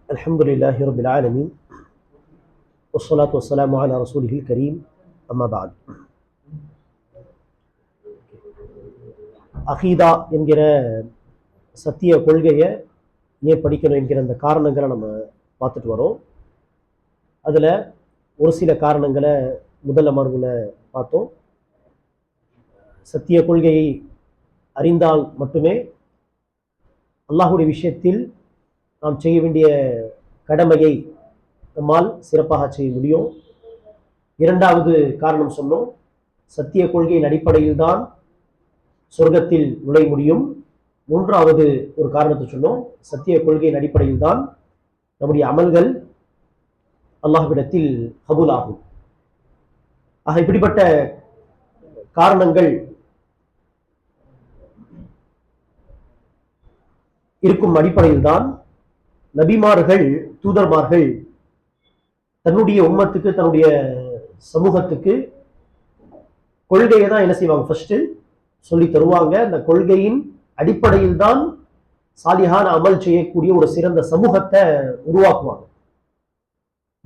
الحمد لله رب العالمين والصلاة والسلام على رسوله الكريم أما بعد அகீதா என்கிற சத்திய கொள்கையை ஏன் படிக்கணும் என்கிற அந்த காரணங்களை நம்ம பார்த்துட்டு வரோம். அதில் ஒரு சில காரணங்களை முதல் அமர்வில் பார்த்தோம். சத்திய கொள்கையை அறிந்தால் மட்டுமே அல்லாஹுடைய விஷயத்தில் நாம் செய்ய வேண்டிய கடமையை நம்மால் சிறப்பாக செய்ய முடியும். இரண்டாவது காரணம் சொன்னோம், சத்திய கொள்கையின் அடிப்படையில் தான் சொர்க்கத்தில் நுழைய முடியும். மூன்றாவது ஒரு காரணத்தை சொன்னோம், சத்திய கொள்கையின் அடிப்படையில் தான் நம்முடைய அமல்கள் அல்லாஹ்விடத்தில் கபூல் ஆகும். ஆக இப்படிப்பட்ட காரணங்கள் இருக்கும் அடிப்படையில் தான் நபிமார்கள், தூதர்மார்கள் தன்னுடைய உம்மத்துக்கு, தன்னுடைய சமூகத்துக்கு கொள்கையை தான் என்ன செய்வாங்க, ஃபர்ஸ்ட் சொல்லி தருவாங்க. அந்த கொள்கையின் அடிப்படையில் தான் சாலிஹான அமல் செய்யக்கூடிய ஒரு சிறந்த சமூகத்தை உருவாக்குவாங்க.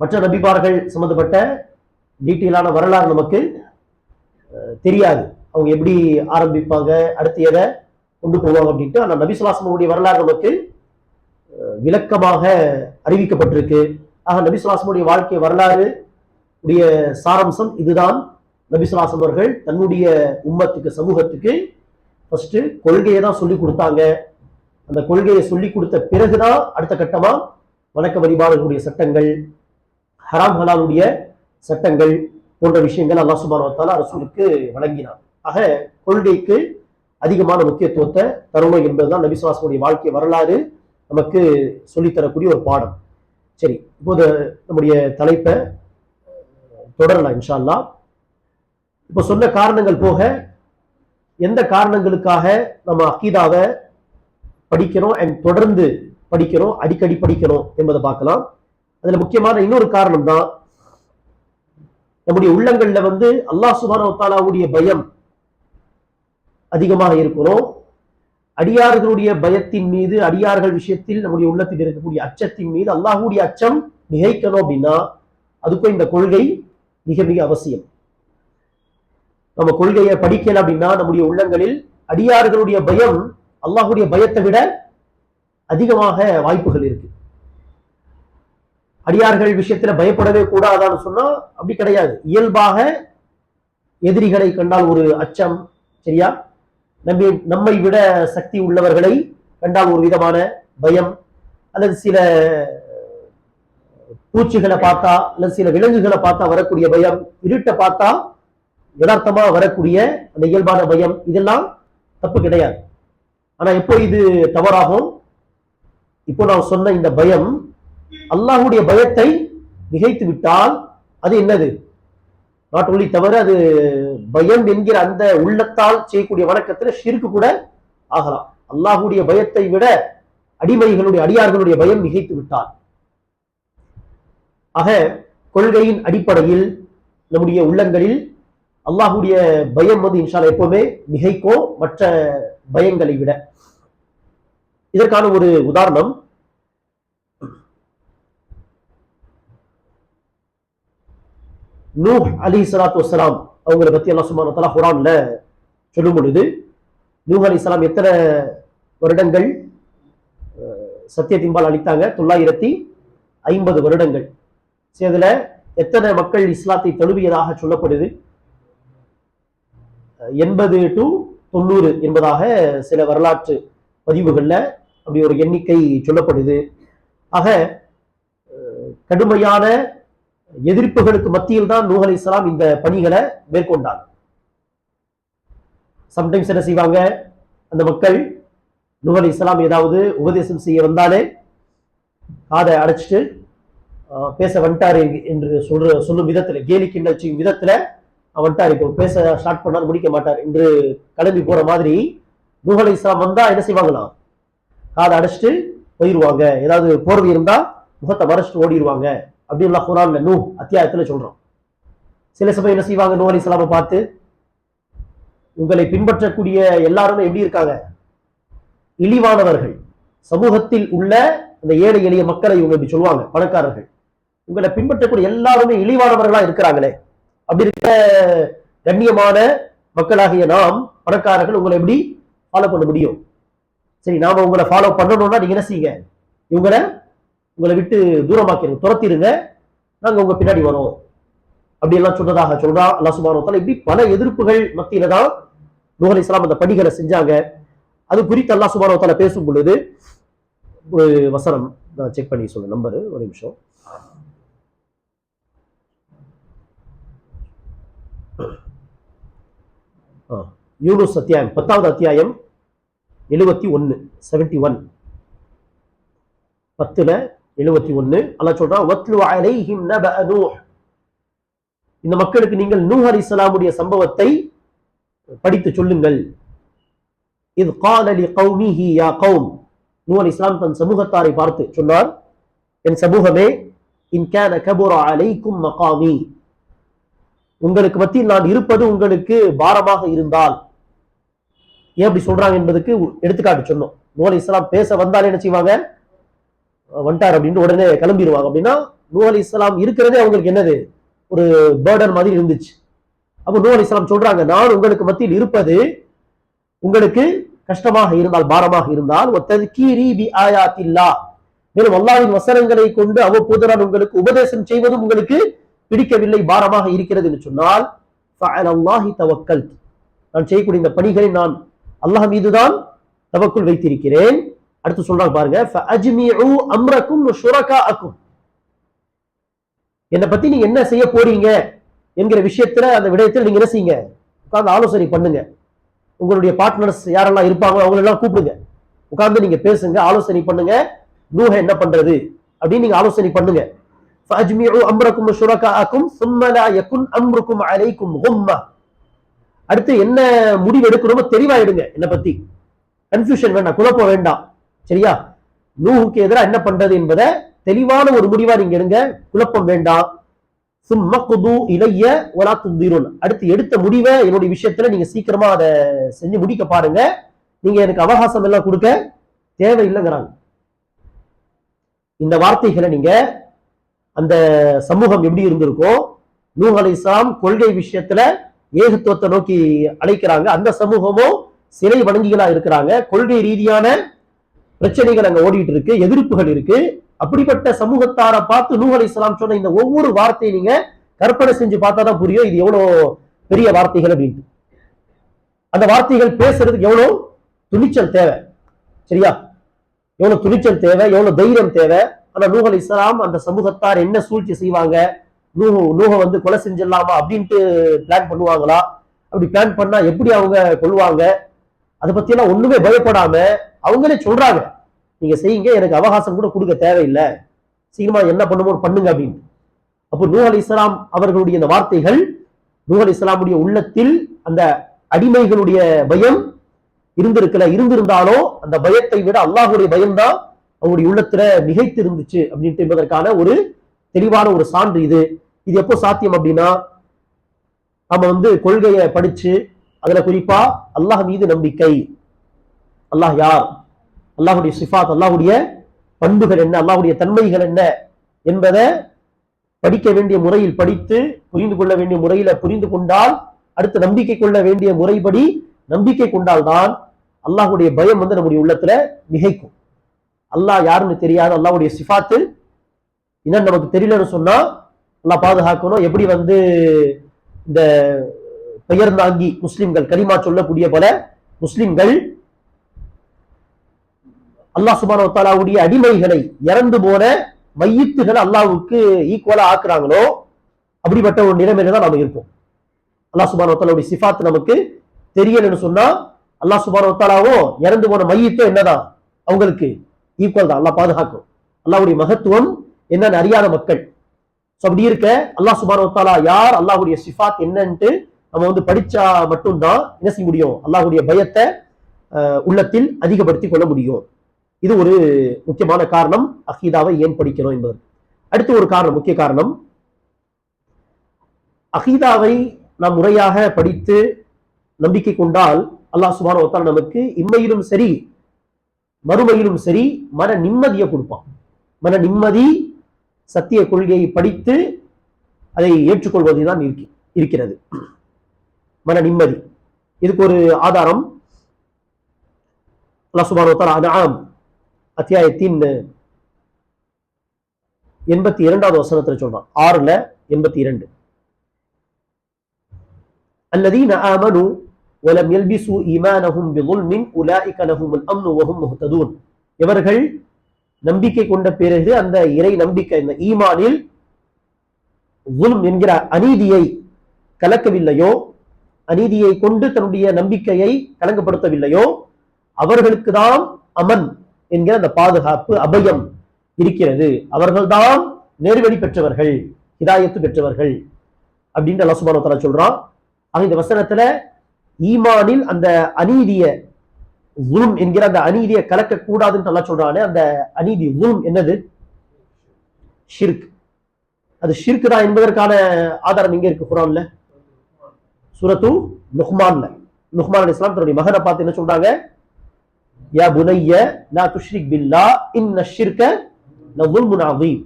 மற்ற நபிமார்கள் சம்பந்தப்பட்ட டீட்டெயிலான வரலாறு நமக்கு தெரியாது. அவங்க எப்படி ஆரம்பிப்பாங்க, அடுத்து எதை கொண்டு போவாங்க அப்படின்ட்டு. ஆனால் நபி ஸல்லல்லாஹு அலைஹி வஸல்லம் வரலாறு நமக்கு விளக்கமாக அறிவிக்கப்பட்டிருக்கு. ஆக நபி ஸல்லல்லாஹு அலைஹி வஸல்லம் வாழ்க்கை வரலாறு உடைய சாரம்சம் இதுதான். நபி ஸல்லல்லாஹு அலைஹி வஸல்லம் அவர்கள் தன்னுடைய உம்மத்துக்கு, சமூகத்துக்கு ஃபர்ஸ்ட் கொள்கையை தான் சொல்லி கொடுத்தாங்க. அந்த கொள்கையை சொல்லி கொடுத்த பிறகுதான் அடுத்த கட்டமா வணக்க வழிபாடுகளுடைய சட்டங்கள், ஹராம் ஹலாலுடைய சட்டங்கள் போன்ற விஷயங்கள் அல்லாஹ் சுப்ஹானஹு வ தஆலா ரசூலுக்கு வழங்கினார். ஆக கொள்கைக்கு அதிகமான முக்கியத்துவத்தை தரணும் என்பதுதான் நபி ஸல்லல்லாஹு அலைஹி வஸல்லம் வாழ்க்கை வரலாறு நமக்கு சொல்லித்தரக்கூடிய ஒரு பாடம். சரி, இப்போது நம்முடைய தலைப்பை தொடரலாம் இன்ஷா அல்லாஹ். இப்போ சொன்ன காரணங்கள் போக எந்த காரணங்களுக்காக நம்ம அகீதாவை படிக்கிறோம் அண்ட் தொடர்ந்து படிக்கிறோம், அடிக்கடி படிக்கிறோம் என்பதை பார்க்கலாம். அதுல முக்கியமான இன்னொரு காரணம் தான், நம்முடைய உள்ளங்கள்ல அல்லாஹ் சுப்ஹானஹு வ தஆலாவுடைய பயம் அதிகமாக இருக்கிறோம். அடியார்களுடைய பயத்தின் மீது, அடியார்கள் விஷயத்தில் நம்முடைய உள்ளத்தில் இருக்கக்கூடிய அச்சத்தின் மீது அல்லாஹ்வுடைய அச்சம் மிகைக்கணும் அப்படின்னா அதுக்கும் இந்த கொள்கை மிக மிக அவசியம். நம்ம கொள்கையை படிக்கல அப்படின்னா நம்முடைய உள்ளங்களில் அடியார்களுடைய பயம் அல்லாஹ்வுடைய பயத்தை விட அதிகமாக வாய்ப்புகள் இருக்கு. அடியார்கள் விஷயத்துல பயப்படவே கூடாதான்னு சொன்னா அப்படி கிடையாது. இயல்பாக எதிரிகளை கண்டால் ஒரு அச்சம், சரியா? நம்மை விட சக்தி உள்ளவர்களை கண்டால் ஒரு விதமான பயம், அல்லது சில பூச்சிகளை பார்த்தா அல்லது சில விலங்குகளை பார்த்தா வரக்கூடிய பயம், இருட்டை பார்த்தா யதார்த்தமா வரக்கூடிய அந்த இயல்பான பயம், இதெல்லாம் தப்பு கிடையாது. ஆனா எப்போ இது தவறாகும்? இப்போ நான் சொன்ன இந்த பயம் அல்லாஹ்வுடைய பயத்தை மிகைத்து விட்டால் அது என்னது? நாட் ஒன்லி தவிர, அது பயம் என்கிற அந்த உள்ளத்தால் செய்யக்கூடிய வணக்கத்துல ஷிர்க் கூட ஆகலாம். அல்லாஹ்வுடைய பயத்தை விட அடிமைகளுடைய, அடியார்களுடைய பயம் மிகைத்து விட்டால். ஆக கொள்கையின் அடிப்படையில் நம்முடைய உள்ளங்களில் அல்லாஹ்வுடைய பயம் இன்ஷா அல்லாஹ் எப்பவுமே மிகைக்கும் மற்ற பயங்களை விட. இதற்கான ஒரு உதாரணம், நூஹ் அலைஹிஸ்ஸலாத்து வஸ்ஸலாம் அவங்களை பத்தி அல்லாஹ் சுப்ஹானஹு வ தஆலா குர்ஆன்ல சொல்லும் பொழுது, நூஹ் அலைஹிஸ்ஸலாம் எத்தனை வருடங்கள் சத்தியத்தின்பால் அளித்தாங்க? 950 வருடங்கள். அதுல எத்தனை மக்கள் இஸ்லாத்தை தழுவியதாக சொல்லப்படுது? 80 to 90 என்பதாக சில வரலாற்று பதிவுகள்ல அப்படி ஒரு எண்ணிக்கை சொல்லப்படுது. ஆக கடுமையான எதிர்ப்புகளுக்கு மத்தியில் தான் நூஹ் அலைஹிஸ்ஸலாம் இந்த பணிகளை மேற்கொண்டாங்க. சம்டைம்ஸ் என்ன செய்வாங்க, அந்த மக்கள் நூஹ் அலைஹிஸ்ஸலாம் ஏதாவது உபதேசம் செய்ய வந்தாலே காதை அடைச்சிட்டு பேச வந்துட்டாரு என்று சொல்லும் விதத்துல, கேலி கிண்டல் செய்யும் விதத்துல வந்துட்டார், இப்போ பேச ஸ்டார்ட் பண்ணாலும் முடிக்க மாட்டார் என்று கிளம்பி போற மாதிரி நூஹ் அலைஹிஸ்ஸலாம் வந்தா என்ன செய்வாங்களாம், காதை அடைச்சிட்டு போயிடுவாங்க. ஏதாவது போர்வை இருந்தா முகத்தை மறைச்சிட்டு ஓடிடுவாங்க அப்படின்னு குர்ஆன்ல நூஹ் அத்தியாயத்துல சொல்றோம். சில சமயம் என்ன செய்வாங்க, நூஹ் அலைஹிஸ்ஸலாமை பார்த்து, உங்களை பின்பற்றக்கூடிய எல்லாருமே எப்படி இருக்காங்க, இழிவானவர்கள், சமூகத்தில் உள்ள அந்த ஏழை எளிய மக்களை இவங்க இப்படி சொல்லுவாங்க, பணக்காரர்கள். உங்களை பின்பற்றக்கூடிய எல்லாருமே இழிவானவர்களா இருக்கிறாங்களே, அப்படி இருக்க கண்ணியமான மக்களாகிய நாம் பணக்காரர்கள் உங்களை எப்படி ஃபாலோ பண்ண முடியும்? சரி, நாம உங்களை ஃபாலோ பண்ணணும்னா நீங்க என்ன செய்யுங்க, உங்களை விட்டு தூரமாக்கிருங்க, துரத்திருங்க, நாங்க உங்க பின்னாடி வரோம் அப்படி எல்லாம் சொன்னதாக சொல்றான் அல்லாஹ் சுப்ஹானஹு வ தஆலா. இப்படி பல எதிர்ப்புகள் மத்தியில தான் நூஹ் அலைஹிஸ்ஸலாம் அந்த பணிகளை செஞ்சாங்க. அது குறித்து அல்லாஹ் சுப்ஹானஹு வ தஆலா பேசும் பொழுது ஒரு வசனம் நான் செக் பண்ணி சொல்ல, நம்பர் ஒரு நிமிஷம். யூனுஸ் அத்தியாயம் 10வது அத்தியாயம் 71 71 10ல 71 அல்லாஹ் சொல்றான், வத்லு அலைஹிம் நபஅ நூஹ். இந்த மக்களுக்கு நீங்கள் நூஹ் அலைஹிஸ்ஸலாமுடைய சம்பவத்தை படித்து சொல்லுங்கள். இத் கால லிகௌமிஹி யா கௌம். நூஹ் அலைஹிஸ்ஸலாம் தன் சமூகத்தாரை பார்த்து சொன்னார், என் சமூகமே, இன் கான கபுர அலைக்கும் மகாமி, உங்களுக்கு மத்தியில் நான் இருப்பது உங்களுக்கு பாரமாக இருந்தால். ஏன் அப்படி சொல்றாங்க என்பதுக்கு எடுத்துக்காட்டு சொன்னோம். நூஹ் அலைஹிஸ்ஸலாம் பேச வந்தாலே என்ன செய்வாங்க, வந்துட்டார் அப்படின்னு உடனே கிளம்பிடுவாங்க. அப்படின்னா நூஹ் அலைஹிஸ்ஸலாம் இருக்கிறதே அவங்களுக்கு என்னது, ஒரு பேர்டன் மாதிரி இருந்துச்சு. அப்ப நூஹ் அலைஹிஸ்ஸலாம் சொல்றாங்க, நான் உங்களுக்கு மத்தியில் இருப்பது உங்களுக்கு கஷ்டமாக இருந்தால், பாரமாக இருந்தால், மேலும் அல்லாஹ்வின் வசனங்களை கொண்டு அவ்வப்போது நான் உங்களுக்கு உபதேசம் செய்வதும் உங்களுக்கு பிடிக்கவில்லை, பாரமாக இருக்கிறது என்று சொன்னால், நான் செய்யக்கூடிய இந்த பணிகளை நான் அல்லாஹ் மீதுதான் தவக்குல் வைத்திருக்கிறேன். அடுத்து சொல்றாங்க பாருங்க, என்னை பத்தி நீங்க என்ன செய்ய போறீங்க என்கிற விஷயத்துல, அந்த விடயத்தில் நீங்க என்ன செய்யுங்க, உட்கார்ந்து ஆலோசனை பண்ணுங்க. உங்களுடைய பார்ட்னர்ஸ் யாரெல்லாம் இருப்பாங்க அவங்க எல்லாம் கூப்பிடுங்க, உட்கார்ந்து நீங்க பேசுங்க, ஆலோசனை பண்ணுங்க. நூஹ என்ன பண்றது அப்படின்னு நீங்க ஆலோசனை பண்ணுங்க. அடுத்து என்ன முடிவு எடுக்கணுமோ தெளிவாயிடுங்க, என்னை பத்தி கன்ஃபியூஷன் வேண்டாம், குழப்பம் வேண்டாம். சரியா? நூஹுக்கு எதிராக என்ன பண்றது என்பதை தெளிவான ஒரு முடிவா நீங்க எடுங்க, குழப்பம் வேண்டாம். அடுத்து எடுத்த முடிவை என்னுடைய விஷயத்துல நீங்க சீக்கிரமா அதை செஞ்சு முடிக்க பாருங்க, நீங்க எனக்கு அவகாசம் எல்லாம் கொடுக்க தேவையில்லைங்கிறாங்க. இந்த வார்த்தைகளை நீங்க அந்த சமூகம் எப்படி இருந்திருக்கும், நூஹ் அலைஹிஸ்ஸலாம் கொள்கை விஷயத்துல ஏகத்துவத்தை நோக்கி அழைக்கிறாங்க, அந்த சமூகமும் சிலை வணங்கிகளா இருக்கிறாங்க, கொள்கை ரீதியான பிரச்சனைகள் அங்க ஓடிட்டு இருக்கு, எதிர்ப்புகள் இருக்கு. அப்படிப்பட்ட சமூகத்தாரை பார்த்து நூஹ் அலைஹிஸ்ஸலாம் சொன்ன இந்த ஒவ்வொரு வார்த்தையை நீங்க கற்பனை செஞ்சு பார்த்தாதான் புரியும் இது எவ்வளவு பெரிய வார்த்தைகள் அப்படின்ட்டு. அந்த வார்த்தைகள் பேசுறதுக்கு எவ்வளவு துணிச்சல் தேவை, சரியா? எவ்வளவு துணிச்சல் தேவை, எவ்வளவு தைரியம் தேவை. ஆனா நூஹ் அலைஹிஸ்ஸலாம் அந்த சமூகத்தார் என்ன சூழ்ச்சி செய்வாங்க, நூஹ வந்து கொலை செஞ்சிடலாமா அப்படின்ட்டு பிளான் பண்ணுவாங்களா, அப்படி பிளான் பண்ணா எப்படி அவங்க கொள்வாங்க, அதை பத்தி எல்லாம் ஒண்ணுமே பயப்படாம அவங்களே சொல்றாங்க, நீங்க செய்யுங்க, எனக்கு அவகாசம் கூட கொடுக்க தேவையில்லை, சீக்கிரமா என்ன பண்ணுமோ பண்ணுங்க அப்படின்னு. அப்போ நூஹ் அலைஹிஸ்ஸலாம் அவர்களுடைய இந்த வார்த்தைகள் நூஹ் அலைஹிஸ்ஸலாமுடைய உள்ளத்தில் அந்த அடிமைகளுடைய பயம் இருந்திருந்தாலும் அந்த பயத்தை விட அல்லாஹ்வுடைய பயம்தான் அவங்களுடைய உள்ளத்துல மிகைத்து இருந்துச்சு அப்படின்ட்டு என்பதற்கான ஒரு தெளிவான ஒரு சான்று இது. இது எப்போ சாத்தியம் அப்படின்னா, நம்ம வந்து கொள்கையை படிச்சு அதுல குறிப்பா அல்லாஹ் மீது நம்பிக்கை, அல்லாஹ் யார், அல்லாஹுடைய சிஃபாத், அல்லாஹுடைய பண்புகள் என்ன, அல்லாஹுடைய தன்மைகள் என்ன என்பதை படிக்க வேண்டிய முறையில் படித்து புரிந்து கொள்ள வேண்டிய முறையில புரிந்து கொண்டால், அடுத்து நம்பிக்கை கொள்ள வேண்டிய முறைப்படி நம்பிக்கை கொண்டால்தான் அல்லாஹுடைய பயம் வந்து நம்முடைய உள்ளத்துல மிகைக்கும். அல்லாஹ் யாருன்னு தெரியாது, அல்லாஹுடைய சிஃபாத்து இன்னும் நமக்கு தெரியலன்னு சொன்னா அல்லாஹ் பாதுகாக்கணும். எப்படி வந்து இந்த பெயர்ந்தாங்கி முஸ்லிம்கள், கலிமா சொல்லக்கூடிய பல முஸ்லிம்கள் அல்லாஹ் சுப்ஹானஹு வ தஆலாவுடைய அடிமைகளை, இறந்து போன மையத்துகளை அல்லாஹ்வுக்கு ஈக்குவலா ஆக்குறாங்களோ, அப்படிப்பட்ட ஒரு நிலைமையில தான் நாம இருப்போம். அல்லாஹ் சுப்ஹானஹு வ தஆலாவுடைய சிஃபாத் நமக்கு தெரியலன்னு சொன்னா அல்லாஹ் சுப்ஹானஹு வ தஆலாவும் இறந்து போன மையத்தும் என்னதான் அவங்களுக்கு ஈக்குவல் தான். அல்லாஹ் பாதுகாக்கும். அல்லாஹ்வுடைய மகத்துவம் என்னன்னு அறியாத மக்கள். அப்படி இருக்க அல்லாஹ் சுப்ஹானஹு வ தஆலா யார், அல்லாஹ்வுடைய சிஃபாத் என்னன்ட்டு நம்ம வந்து படிச்சா மட்டும்தான் என்ன செய்ய முடியும், அல்லாஹ்வுடைய பயத்தை உள்ளத்தில் அதிகப்படுத்திக் கொள்ள முடியும். இது ஒரு முக்கியமான காரணம் அகீதாவை ஏன் படிக்கணும் என்பது. அடுத்து ஒரு காரணம், முக்கிய காரணம், அகீதாவை நாம் முறையாக படித்து நம்பிக்கை கொண்டால் அல்லாஹ் சுப்ஹானஹு வ தஆலா நமக்கு இம்மையிலும் சரி மறுமையிலும் சரி மன நிம்மதியை கொடுப்பான். மன நிம்மதி சத்திய கொள்கையை படித்து அதை ஏற்றுக்கொள்வதுதான் இருக்கிறது. மன நிம்மதி. இதுக்கு ஒரு ஆதாரம் அல்லாஹ் சுப்ஹானஹு வ தஆலா அன்ஆம் அத்தியாயத்தின் 82வது வசனத்துல சொல்றான். 6:82 الذين آمنوا ولم يلبسوا إيمانهم بظلم أولئك لهم الأمن وهم مهتدون. இவர்கள் நம்பிக்கை கொண்ட பிறகு அந்த இறை நம்பிக்கை இந்த ஈமானில் ظلم என்கிற அநீதியை கலக்கவில்லையோ, அநீதியை கொண்டு தன்னுடைய நம்பிக்கையை கலங்கப்படுத்தவில்லையோ, அவர்களுக்கு தான் அமன் என்கிற அந்த பாதுகாப்பு அபயம் இருக்கிறது. அவர்கள்தான் நேர்வழி பெற்றவர்கள், ஹிதாயத்து பெற்றவர்கள் அப்படின்னு அல்லாஹ் சுப்ஹானஹு வ தஆலா சொல்றான். இந்த வசனத்துல ஈமானில் அந்த அநீதிய ظلم என்கிற அந்த அநீதியை கலக்க கூடாதுன்னு அல்லாஹ் சொல்றானே, அந்த அநீதி ظلم என்னது? ஷிர்க். அது ஷிர்க் தான் என்பதற்கான ஆதாரம் எங்க இருக்கு குர்ஆன்ல? சூரத்து லுக்மான்ல. லுக்மான் அலைஹிஸ்ஸலாம் தன்னுடைய மகனை பார்த்து என்ன சொல்றாங்க? யா புனைய லா துஷ்ரிக் பில்லாஹ் இன்ன ஷிர்க லظுல்முன் அதீம்.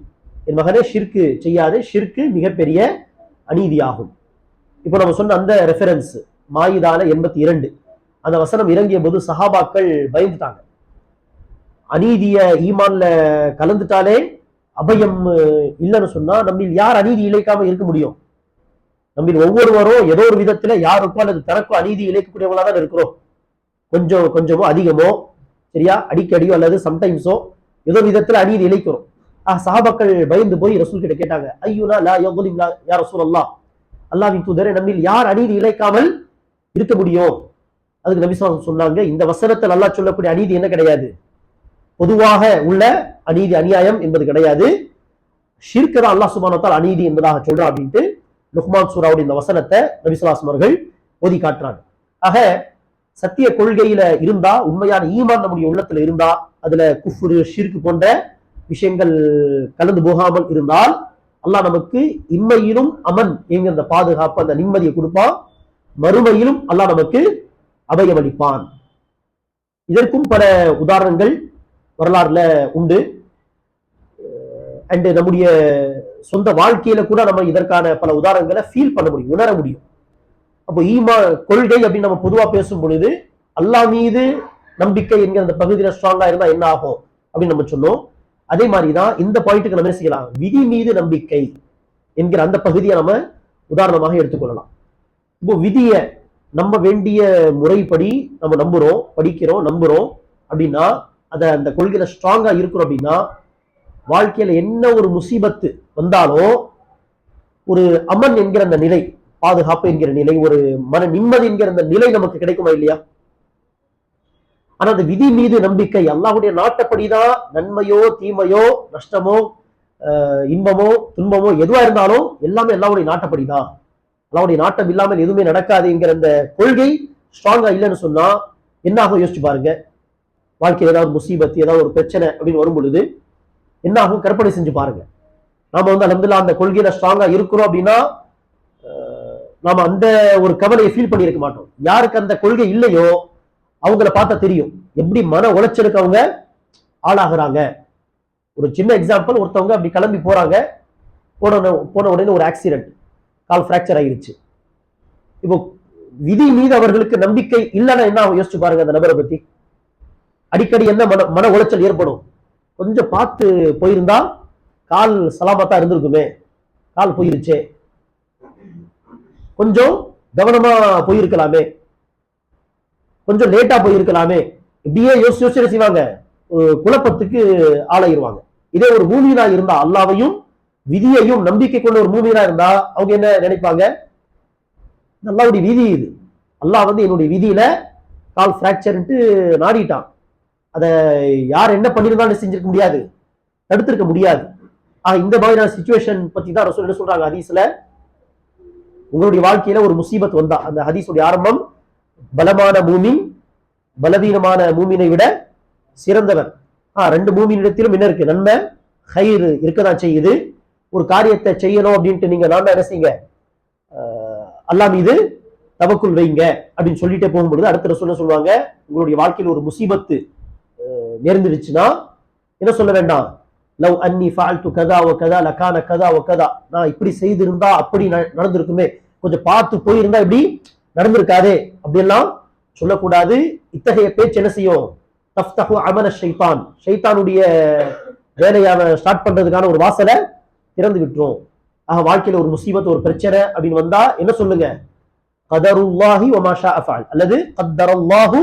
என் மகனே ஷிர்க் செய்யாதே, ஷிர்க் மிகப்பெரிய அநீதியாகும். இப்போ நம்ம சொன்ன அந்த ரெஃபரன்ஸ் மாயிதால 82 அந்த வசனம் இறங்கிய போது சஹாபாக்கள் பயந்துட்டாங்க. அநீதிய ஈமான்ல கலந்துட்டாலே அபயம் இல்லைன்னு சொன்னா நம்மில் யார் அநீதி இழைக்காம இருக்க முடியும்? நம்ம ஒவ்வொருவரும் ஏதோ ஒரு விதத்துல யாருக்கும் அல்லது தனக்கும் அநீதி இழைக்கக்கூடியவங்களா தான் இருக்கிறோம். கொஞ்சம் கொஞ்சமோ அதிகமோ, சரியா, அடிக்கடியோ அல்லது சம்டைம்ஸோ ஏதோ விதத்துல அநீதி இழைக்கிறோம். சஹாபாக்கள் பயந்து போய் ரசூல் கிட்ட கேட்டாங்க, ஐயுனா லா யظلم யா ரசூலல்லாஹ், அல்லாஹ்வின் தூதரே, நம்மில் யார் அநீதி இழைக்காமல் இருக்க முடியும்? அதுக்கு நபி ஸல்லல்லாஹு அலைஹி வஸல்லம் சொன்னாங்க, இந்த வசனத்தில் அல்லாஹ் சொல்லக்கூடிய அநீதி என்ன கிடையாது, பொதுவாக உள்ள அநீதி அநியாயம் என்பது கிடையாது. ஷிர்க் தான் அல்லாஹ் சுப்ஹானஹு வ தஆலா அநீதி என்பதாக சொல்றான் அப்படின்ட்டு லுக்மான் சூராவுடைய இந்த வசனத்தை நபி ஸல்லல்லாஹு அலைஹி வஸல்லம் அவர்கள் ஓதி காட்டுறாங்க. ஆக சத்திய கொள்கையில இருந்தா, உண்மையான ஈமான் நம்முடைய உள்ளத்துல இருந்தா, அதுல குஃப்ரு ஷிர்க் போன்ற விஷயங்கள் கலந்து போகாமல் இருந்தால் அல்லாஹ் நமக்கு இம்மையிலும் அமன் என்கிற அந்த பாதுகாப்பு, அந்த நிம்மதியை கொடுப்பான். மறுமையிலும் அல்லாஹ் நமக்கு அபயம் அளிப்பான். இதற்கும் பல உதாரணங்கள் வரலாறுல உண்டு. அண்ட் நம்முடைய சொந்த வாழ்க்கையில கூட நம்ம இதற்கான பல உதாரணங்களை ஃபீல் பண்ண முடியும், உணர முடியும். அப்போ ஈமா கொள்கை அப்படின்னு நம்ம பொதுவா பேசும் பொழுது அல்லாஹ் மீது நம்பிக்கை என்கிற அந்த பகுதியில ஸ்ட்ராங்கா இருந்தா என்ன ஆகும் அப்படின்னு நம்ம சொன்னோம். அதே மாதிரிதான் இந்த பாயிண்ட்டுக்கு நம்ம என்ன செய்யலாம், விதி மீது நம்பிக்கை என்கிற அந்த பகுதியை நம்ம உதாரணமாக எடுத்துக்கொள்ளலாம். இப்போ விதியை நம்ப வேண்டிய முறைப்படி நம்ம நம்புறோம், படிக்கிறோம், நம்புறோம் அப்படின்னா, அந்த கொள்கையில ஸ்ட்ராங்கா இருக்கிறோம் அப்படின்னா, வாழ்க்கையில என்ன ஒரு முசீபத்து வந்தாலும் ஒரு அமன் என்கிற அந்த நிலை, பாதுகாப்பு என்கிற நிலை, ஒரு மன நிம்மதி என்கிற அந்த நிலை நமக்கு கிடைக்குமா இல்லையா? ஆனா அந்த விதி மீது நம்பிக்கை, அல்லாஹ்வுடைய நாட்டப்படிதான் நன்மையோ தீமையோ நஷ்டமோ இன்பமோ துன்பமோ எதுவா இருந்தாலும் எல்லாமே அல்லாஹ்வுடைய நாட்டப்படிதான், அல்லாஹ்வுடைய நாட்டம் இல்லாமல் எதுவுமே நடக்காது என்கிற அந்த கொள்கை ஸ்ட்ராங்கா இல்லைன்னு சொன்னா என்ன ஆகும் யோசிச்சு பாருங்க. வாழ்க்கையில் ஏதாவது முசீபத்து, ஏதாவது ஒரு பிரச்சனை அப்படின்னு வரும் பொழுது என்ன ஆகும் கற்பனை செஞ்சு பாருங்க. நாம அல்ஹம்துலில்லாஹ் அந்த கொள்கையில ஸ்ட்ராங்கா இருக்கிறோம் அப்படின்னா நாம அந்த ஒரு கவலையை ஃபீல் பண்ணியிருக்க மாட்டோம். யாருக்கு அந்த கொள்கை இல்லையோ அவங்கள பார்த்தா தெரியும் எப்படி மன உளைச்சலுக்கு அவங்க ஆளாகிறாங்க. ஒரு சின்ன எக்ஸாம்பிள், ஒருத்தவங்க அப்படி கிளம்பி போறாங்க, போன உடனே ஒரு ஆக்சிடென்ட், கால் ஃப்ராக்சர் ஆயிருச்சு. இப்போ விதி மீது அவர்களுக்கு நம்பிக்கை இல்லைன்னா என்ன ஆகும் யோசிச்சு பாருங்க. அந்த நபரை பத்தி அடிக்கடி என்ன மன உளைச்சல் ஏற்படும். கொஞ்சம் பார்த்து போயிருந்தா கால் சலாமத்தா இருந்திருக்குமே, கால் போயிருச்சே, கொஞ்சம் கவனமா போயிருக்கலாமே, கொஞ்சம் லேட்டா போயிருக்கலாமே, இப்படியே யோசிச்சு செய்வாங்க, குழப்பத்துக்கு ஆளாயிருவாங்க. இதே ஒரு மூமினா இருந்தா, அல்லாஹ்வையும் விதியையும் நம்பிக்கை கொண்ட ஒரு மூமினா இருந்தா அவங்க என்ன நினைப்பாங்க, அல்லாஹ்வுடைய விதி இது, அல்லாஹ் என்னுடைய விதியில கால் ஃப்ராக்சர்ன்ட்டு நாடிட்டான், அதை யார் என்ன பண்ணிருந்தாலும் செஞ்சிருக்க முடியாது, தடுத்திருக்க முடியாது. இந்த மாதிரியான சிச்சுவேஷன் பத்தி தான் ரசூல் என்ன சொல்றாங்க ஹதீஸ்ல, உங்களுடைய வாழ்க்கையில ஒரு முசீபத் வந்தா, அந்த ஹதீஸுடைய ஆரம்பம், பலமான மூமின் பலவீனமான மூமினை விட சிறந்தவர். ரெண்டு மூமினிடத்திலும் என்ன இருக்கு, நன்மை ஹைர் இருக்கதான் செய்யுது. ஒரு காரியத்தை செய்யணும் அப்படின்ட்டு நீங்க என்ன செய்யுங்க, அல்லாஹ் மீது தவக்குல் வைங்க அப்படின்னு சொல்லிட்டே போகும்பொழுது அடுத்த ரசூல் சொல்லுவாங்க, உங்களுடைய வாழ்க்கையில் ஒரு முசீபத்து நேர்ந்துடுச்சுன்னா என்ன சொல்ல வேண்டாம், லவ் அன்னி ஃபஅல்து கதா வ கதா லகான கதா வ கதா, நான் இப்படி செய்திருந்தா அப்படி நடந்திருக்குமே, கொஞ்சம் பார்த்து போயிருந்தா இப்படி நடந்திருக்காதே அப்படியெல்லாம் சொல்லக்கூடாது. இத்தகைய பேச்சு என்ன செய்யும், தஃப்தஹு அமல ஷைத்தான், ஷைத்தானுடைய வேலையான ஸ்டார்ட் பண்றதுக்கான ஒரு வாசலை திறந்து விட்டுரும். ஆக வாழ்க்கையில ஒரு முசீபத் ஒரு பிரச்சனை அப்படின்னு வந்தா என்ன சொல்லுங்க, கதருல்லாஹி வ மா ஷாஅ ஃபஅல் அல்லது கத்தரல்லாஹு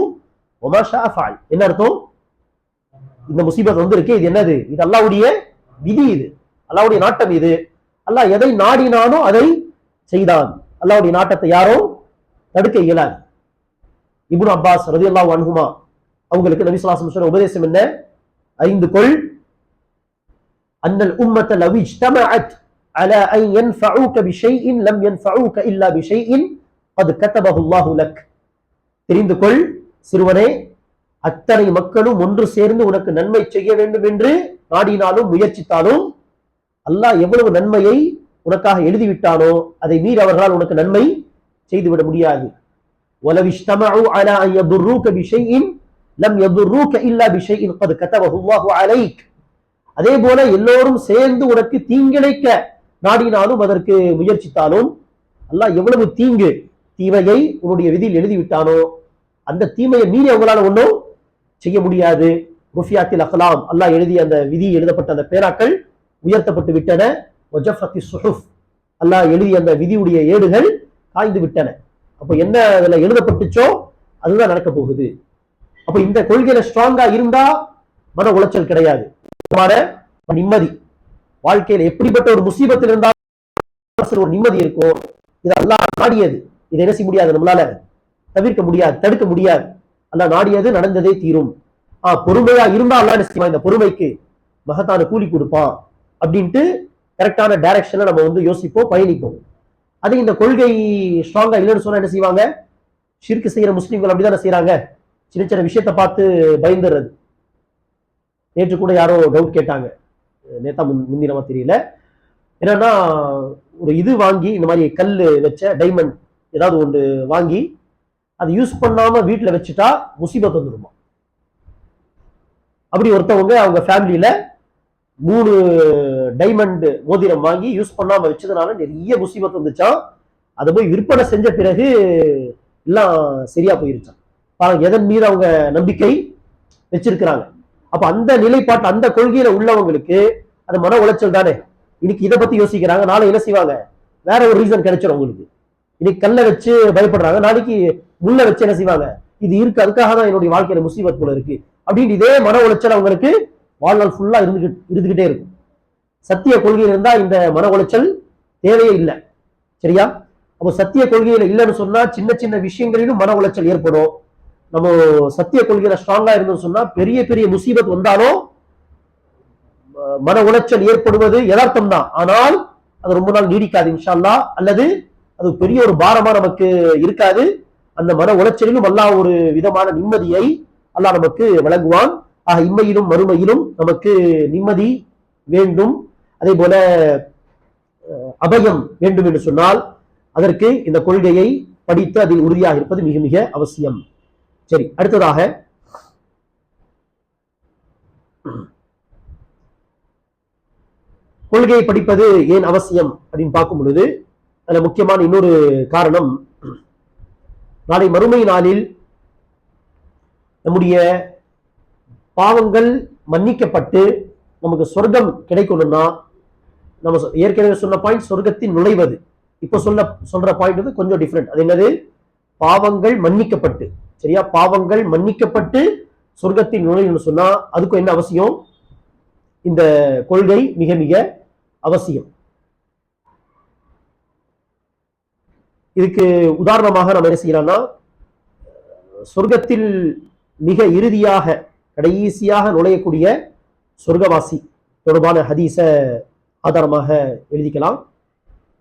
வ மா ஷாஅ ஃபஅல். என்ன அர்த்தம், இந்த முசீபத் வந்திருக்கு, இது என்னது, இது அல்லாஹ்வுடைய விதி, இது அல்லாஹ்வுடைய நாட்டம், இது அல்லாஹ் எதை நாடினானோ அதை செய்தான். அல்லாஹ்வுடைய நாட்டத்தை யாரும் தடுக்க இயலாது. இப்னு அப்பாஸ் ரலியல்லாஹு அன்ஹுமா அவங்களுக்கு நபி ஸல்லல்லாஹு அலைஹி வஸல்லம் உபதேசம் என்ன, அறிந்து கொள், அன்னல் உம்மத லவ் இஜ்தமஅத் அலா அன் யன்ஃபஉக பிஷைஇன் லம் யன்ஃபஉக இல்லா பிஷைஇன் கத் கதபஹு அல்லாஹு லக். தெரிந்து கொள் சிறுவனே, அத்தனை மக்களும் ஒன்று சேர்ந்து உனக்கு நன்மை செய்ய வேண்டும் என்று நாடினாலும் முயற்சித்தாலும் அல்லாஹ் எவ்வளவு நன்மையை உனக்காக எழுதிவிட்டானோ அதை மீறி அவர்களால் உனக்கு நன்மை செய்துவிட முடியாது. وَلَوِ اجْتَمَعُوا عَلَى أَن يَضُرُّوكَ بِشَيْءٍ لَمْ يَضُرُّوكَ إِلَّا بِشَيْءٍ قَدْ كَتَبَهُ اللَّهُ عَلَيْكَ. அதே போல எல்லோரும் சேர்ந்து உனக்கு தீங்கிழைக்க நாடினாலும் அதற்கு முயற்சித்தாலும் அல்லாஹ் எவ்வளவு தீமையை உன்னுடைய விதியில் எழுதிவிட்டானோ அந்த தீமையை மீறி அவங்களால ஒன்றும் செய்ய முடியாது. ருஃபியாத்தில் அக்லாம், அல்லாஹ் எழுதிய அந்த விதி எழுதப்பட்ட அந்த பேராக்கள் உயர்த்தப்பட்டு விட்டன. வஜஃபத்தி சுஹுஃப், அல்லாஹ் எழுதிய அந்த விதியுடைய ஏடுகள் காய்ந்து விட்டன. அப்ப என்ன அதுல எழுதப்பட்டுச்சோ அதுதான் நடக்க போகுது. அப்ப இந்த கொள்கையில ஸ்ட்ராங்கா இருந்தா மன உளைச்சல் கிடையாது, நிம்மதி. வாழ்க்கையில எப்படிப்பட்ட ஒரு முசீபத்தில் இருந்தாலும் ஒரு நிம்மதி இருக்கும். இது அல்லாஹ் நாடியது, இதை என்ன செய்ய முடியாது, நம்மளால தவிர்க்க முடியாது, தடுக்க முடியாது. அல்லாஹ் நாடியது நடந்ததே தீரும். பொறுமையா இருந்தா அல்லாஹ் என்ன செய்வான், இந்த பொறுமைக்கு மகத்தான கூலி கொடுப்பான் அப்படின்ட்டு கரெக்டான டைரக்ஷன்ல நம்ம யோசிப்போம், பயணிப்போம். அது இந்த கொள்கை ஸ்ட்ராங்கா இல்லைன்னு சொன்னா என்ன செய்வாங்க, ஷிர்க் செய்யற முஸ்லீம்கள் அப்படிதான் செய்யறாங்க, சின்ன சின்ன விஷயத்தை பார்த்து பயந்துடுறது. நேற்று கூட யாரோ டவுட் கேட்டாங்க, நேத்தா முன்தினமா தெரியல, என்னன்னா ஒரு இது வாங்கி இந்த மாதிரி கல் வச்ச டைமண்ட் ஏதாவது ஒன்று வாங்கி அதை யூஸ் பண்ணாம வீட்டுல வச்சுட்டா முசீபத் வந்துருமா. அப்படி ஒருத்தவங்க அவங்க ஃபேமிலியில 3 டைமண்ட் மோதிரம் வாங்கி யூஸ் பண்ணாம வச்சதுனால நிறைய முசீபத் வந்துச்சான். அதை போய் விற்பனை செஞ்ச பிறகு எல்லாம் சரியா போயிருச்சான். பாருங்க எதன் மீது அவங்க நம்பிக்கை வச்சிருக்கிறாங்க. அப்ப அந்த நிலைப்பாட்டு அந்த கொள்கையில உள்ளவங்களுக்கு அது மன உளைச்சல் தானே. இன்னைக்கு இதை பத்தி யோசிக்கிறாங்க, நாளை என்ன செய்வாங்க, வேற ஒரு ரீசன் கிடைச்சிடும் உங்களுக்கு. இன்னைக்கு கல்லை வச்சு பயப்படுறாங்க, நாளைக்கு முள்ள வச்சு என்ன செய்வாங்க, இது இருக்கு அதுக்காக தான் என்னுடைய வாழ்க்கையில முசீபத் போல இருக்கு அப்படின்னு இதே மன உளைச்சல் அவங்களுக்கு வாழ்நாள் ஃபுல்லா இருந்துகிட்டே இருக்கும். சத்திய கொள்கையில இருந்தா இந்த மன உளைச்சல் தேவையே இல்லை. சரியா? அப்போ சத்திய கொள்கையில இல்லைன்னு சொன்னா சின்ன சின்ன விஷயங்களிலும் மன உளைச்சல் ஏற்படும். நம்ம சத்திய கொள்கையில ஸ்ட்ராங்கா இருந்தோம்னு சொன்னா பெரிய பெரிய முசீபத் வந்தாலும் மன உளைச்சல் ஏற்படுவது யதார்த்தம் தான். ஆனால் அது ரொம்ப நாள் நீடிக்காது இன்ஷா அல்லாஹ். அல்லது அது பெரிய ஒரு பாரமா நமக்கு இருக்காது. அந்த மன உளைச்சலிலும் அல்லாஹ் ஒரு விதமான நிம்மதியை அல்லாஹ் நமக்கு வழங்குவான். ஆக இம்மையிலும் மறுமையிலும் நமக்கு நிம்மதி வேண்டும், அதே போல அபயம் வேண்டும் என்று சொன்னால் அதற்கு இந்த கொள்கையை படித்து அதில் உறுதியாக இருப்பது மிக மிக அவசியம். சரி, அடுத்ததாக கொள்கையை படிப்பது ஏன் அவசியம் அப்படின்னு பார்க்கும் பொழுது அதுல முக்கியமான இன்னொரு காரணம், நாளை மறுமை நாளில் நம்முடைய பாவங்கள் மன்னிக்கப்பட்டு நமக்கு சொர்க்கம் கிடைக்கணும்னா நம்ம ஏற்கனவே சொன்ன பாயிண்ட் சொர்க்கத்தில் நுழைவது. இப்ப சொல்ற பாயிண்ட் வந்து கொஞ்சம் டிஃப்ரெண்ட். அது என்னது, பாவங்கள் மன்னிக்கப்பட்டு, சரியா, பாவங்கள் மன்னிக்கப்பட்டு சொர்க்கத்தில் நுழையணும்னு சொன்னா அதுக்கும் என்ன அவசியம், இந்த கொள்கை மிக மிக அவசியம். இதுக்கு உதாரணமாக நம்ம என்ன செய்யலாம்னா, சொர்க்கத்தில் மிக இறுதியாக கடைசியாக நுழையக்கூடிய சொர்க்கவாசி தொடர்பான ஹதீஸ ஆதாரமாக எழுதிக்கலாம்.